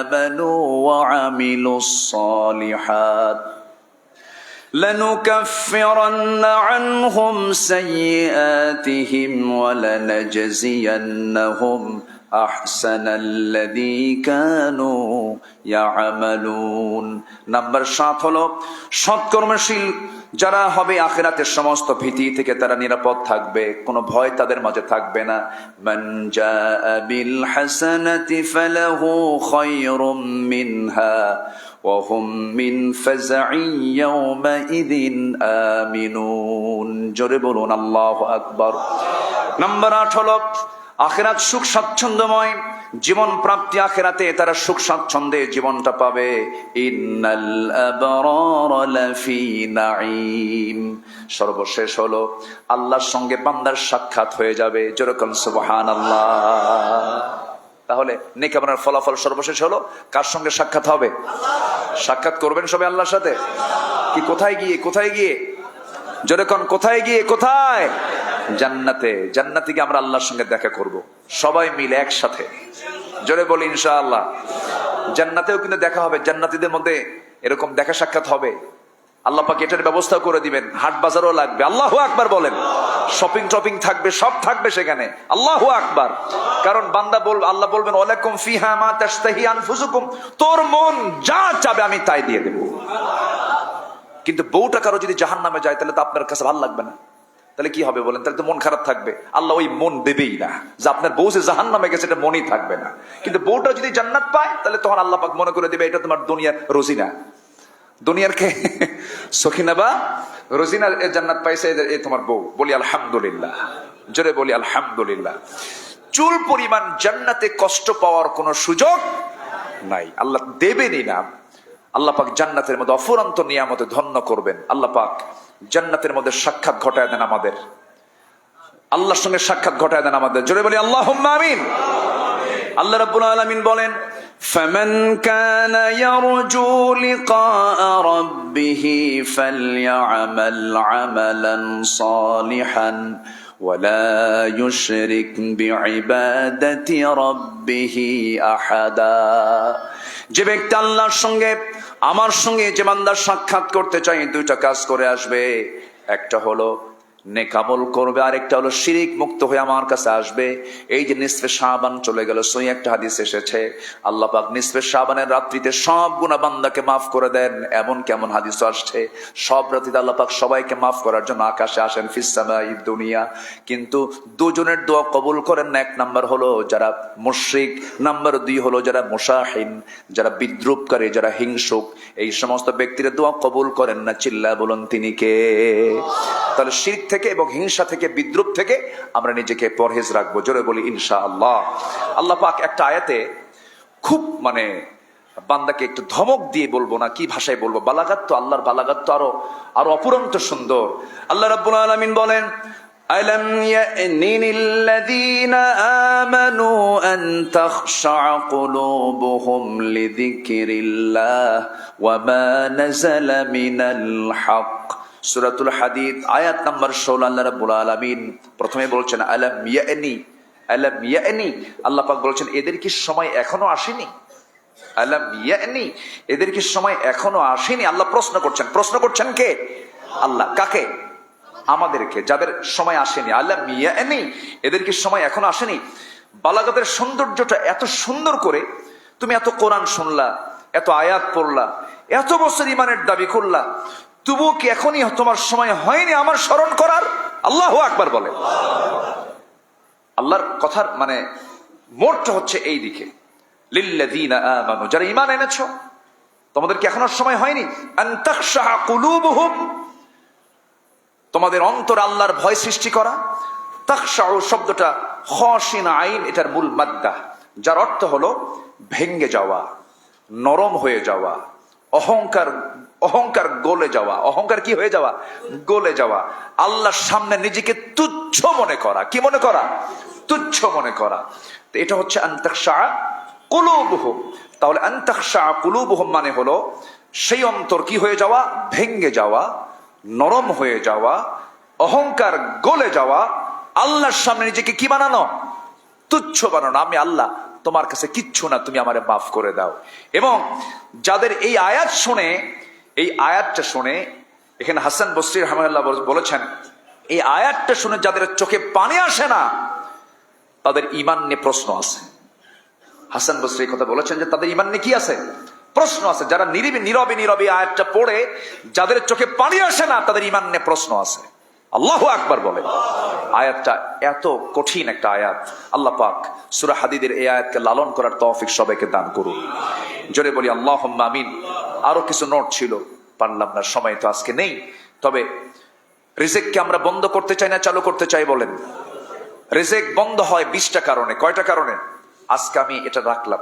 আমানু ওয়া আমিলুস সালিহাত لنكفرن عنهم سيئاتهم ولنجزينهم أحسن الذي كانوا يعملون। নাম্বার 7 হলো সৎকর্মশীল যারা হবে আখিরাতের সমস্ত ভীতি থেকে তারা নিরাপদ থাকবে, কোনো ভয় তাদের মাঝে থাকবে না। মান জাআ বিল হাসানাতি ফালাহু খায়রুম মিনহা ওয়া হুম মিন ফাজঈ ইয়াওমাইযিন আমিনুন। জোরে বলুন আল্লাহু আকবার। নাম্বার 8 হলো আখিরাত সুখ স্বাচ্ছন্দ্যময় জীবন প্রাপ্তি, আখিরাতে তারা সুখ স্বাচ্ছন্দ্যে জীবনটা পাবে। ইন্নাল আবরারা লাফি নাঈম। সর্বশেষ হলো আল্লাহর সঙ্গে বান্দার সাক্ষাৎ হয়ে যাবে। যেরকম সুবহানাল্লাহ। তাহলে নেক আমলের ফলাফল সর্বশেষ হলো কার সঙ্গে সাক্ষাৎ হবে? সাক্ষাৎ করবেন সবাই আল্লাহর সাথে। কি কোথায় গিয়ে? কোথায় গিয়ে? যেরকম কোথায় গিয়ে? কোথায়? জান্নাতে। জান্নাতে গিয়ে আমরা আল্লাহর সঙ্গে দেখা করব সবাই মিলে একসাথে। জোরে বলি ইনশাআল্লাহ। জান্নাতেও কিন্তু দেখা হবে, জান্নাতীদের মধ্যে এরকম দেখা সাক্ষাৎ হবে। আল্লাহ পাক এটার ব্যবস্থা করে দিবেন। হাট বাজারও লাগবে। আল্লাহু আকবার বলেন। শপিং টপিং থাকবে, সব থাকবে সেখানে। আল্লাহু আকবার। কারণ বান্দা বলবে, আল্লাহ বলবেন ওয়ালাকুম ফিহা মা তাশতাহি আনফুসুকুম, তোর মন যা চাবে আমি তাই দিয়ে দেব। কিন্তু বউটা কারো যদি জাহান্নামে যায় তাহলে তো আপনার কাছে ভালো লাগবে না। তাহলে কি হবে বলেন? তাহলে তো মন খারাপ থাকবে। আল্লাহ ওই মন দেবেই না যে আপনার বউ যে জাহান্নামে গেছে, এটা মনই থাকবে না। কিন্তু বউটা যদি জান্নাত পায় তাহলে তখন আল্লাহ পাক মনে করে দিবে এটা তোমার দুনিয়ার রোজিনা। দুনিয়ার কে সখিনা বা রোজিনা জান্নাত পাইছে, এ তোমার বউ। বলি আলহামদুলিল্লাহ। জোরে বলি আলহামদুলিল্লাহ। চুল পরিমাণ জান্নাতে কষ্ট পাওয়ার কোনো সুযোগ নাই, আল্লাহ দেবেনই না। আল্লাহ পাক জান্নাতের মধ্যে অফুরন্ত নিয়ামতে ধন্য করবেন। আল্লাহ পাক জান্নাতের মধ্যে সাক্ষাৎ ঘটায় দেন আমাদের, আল্লাহর সঙ্গে সাক্ষাৎ ঘটায় দেন আমাদের। জোরে বলি আল্লাহুম্মা আমিন। আল্লাহ রাব্বুল আলামিন বলেন ফামান কানা ইয়ারজু লিকা রাব্বিহি ফালইআমাল আমালান সালিহান ওয়ালা ইউশরিক বিইবাদাতি রাব্বিহি আহাদা। যে ব্যক্তি আল্লাহর সঙ্গে, আমার সঙ্গে যে বান্দা সাক্ষাৎ করতে চাই, দুইটা কাজ করে আসবে। একটা হলো নেক আমল করবে, আর একটা হলো শিরিক মুক্ত হয়ে আমার কাছে আসবে। এই যে নিসফে শাবান চলে গেল, সই একটা হাদিস এসেছে আল্লাহ পাক নিসফে শাবানের রাত্রিতে সব গুনাহ বান্দাকে মাফ করে দেন। এমন কেমন হাদিস আসছে সব রাত্রিতে আল্লাহ পাক সবাইকে মাফ করার জন্য আকাশে আসেন, ফিস সামাই দুনিয়া। কিন্তু দুজনের দোয়া কবুল করেন না। এক নাম্বার হলো যারা মুশরিক, নাম্বার 2 হলো যারা মুশাহিন, যারা বিদ্রুপকারী, যারা হিংসুক। এই সমস্ত ব্যক্তির দোয়া কবুল করেন না। চিল্লা বলুন তিনি কে? তাহলে শিরক থেকে এবং হিংসা থেকে, বিদ্রুপ থেকে আমরা নিজেকে পরহেজ রাখবো। জোরে বলি ইনশাআল্লাহ। আল্লাহ পাক একটা আয়াতে খুব বান্দাকে একটু ধমক দিয়ে বলবো না, কি ভাষায় বলবো, বালাগাত তো, আল্লাহর বালাগাত তো আরো অপুরন্ত সুন্দর। আল্লাহ রাব্বুল আলামিন বলেন আলাম ইয়ানি লিল্লাযীনা আমানু আন তাখশা কুলুবুহুম লিযিকরিল্লাহ ওয়া মা নাযালা মিনাল হক। সূরাতুল হাদীদ আয়াত নাম্বার 16। আল্লাহ রাব্বুল আলামিন প্রথমে বলছেন আলাম ইয়ানি, আলাম ইয়ানি। আল্লাহ পাক বলছেন এদের কি সময় এখনো আসেনি? আলাম ইয়ানি, এদের কি সময় এখনো আসেনি? আল্লাহ প্রশ্ন করছেন। প্রশ্ন করছেন কে? আল্লাহ। কাকে? আমাদেরকে, যাদের সময় আসেনি। আলাম ইয়ানি, এদের কি সময় এখনো আসেনি? বালাগাতের সৌন্দর্যটা এত সুন্দর করে তুমি এত কোরআন শুনলা, এত আয়াত পড়লা, এত বছর ইমানের দাবি করলা, তবুও কি এখনই তোমার সময় হয়নি আমার স্মরণ করার? আল্লাহু আকবার বলে। আল্লাহর কথার মোড়টা হচ্ছে এই দিকে, লিল্লাযীনা আমানু, যারা ঈমান এনেছো তোমাদের কি এখনো সময় হয়নি? আন তাখশা কুলুবুহুম, তোমাদের অন্তর আল্লাহর ভয় সৃষ্টি করা। তাখশা শব্দটা খাশিন আইন, এটার মূল মাদ্দা, যার অর্থ হলো ভেঙ্গে যাওয়া, নরম হয়ে যাওয়া, অহংকার গলে যাওয়া। অহংকার কি হয়ে যাওয়া? গলে যাওয়া। আল্লাহর সামনে নিজেকে তুচ্ছ মনে করা। কি মনে করা? তুচ্ছ মনে করা। তো এটা হচ্ছে আন তাখশা কুলুবুহুম। তাহলে আন তাখশা কুলুবুহুম মানে হলো সেই অন্তর কি হয়ে যাওয়া? ভেঙ্গে যাওয়া, নরম হয়ে যাওয়া, অহংকার গলে যাওয়া। আল্লাহর সামনে নিজেকে কি বানানো? তুচ্ছ বানানো। আমি আল্লাহ তোমার কাছে কিচ্ছু না, তুমি আমারে মাফ করে দাও। এবং যাদের এই আয়াত শুনে, এই আয়াতটা শুনে, এখানে হাসান বসরি রাহমাতুল্লাহ বলেছেন এই আয়াতটা শুনে যাদের চোখে পানি আসে না তাদের ঈমান নিয়ে প্রশ্ন আছে। হাসান বসরি কথা বলেছেন যে তাদের ঈমান নিয়ে কি আছে? প্রশ্ন আছে। যারা নীরবে আয়াতটা পড়ে যাদের চোখে পানি আসে না তাদের ঈমান নিয়ে প্রশ্ন আছে। আল্লাহু আকবার বলে। আয়াতটা এত কঠিন একটা আয়াত। আল্লাহ পাক সূরা হাদীদের এই আয়াতকে লালন করার তৌফিক সবাইকে দান করুন। জোরে বলি আল্লাহুম্মা আমিন। আরো কিছু নোট ছিল, পারলাম না, সময় তো আজকে নেই। তবে রিজিককে আমরা বন্ধ করতে চাই না চালু করতে চাই? বলেন। রিজিক বন্ধ হয় 20টা কারণে। কয়টা কারণে? আজকে আমি এটা রাখলাম,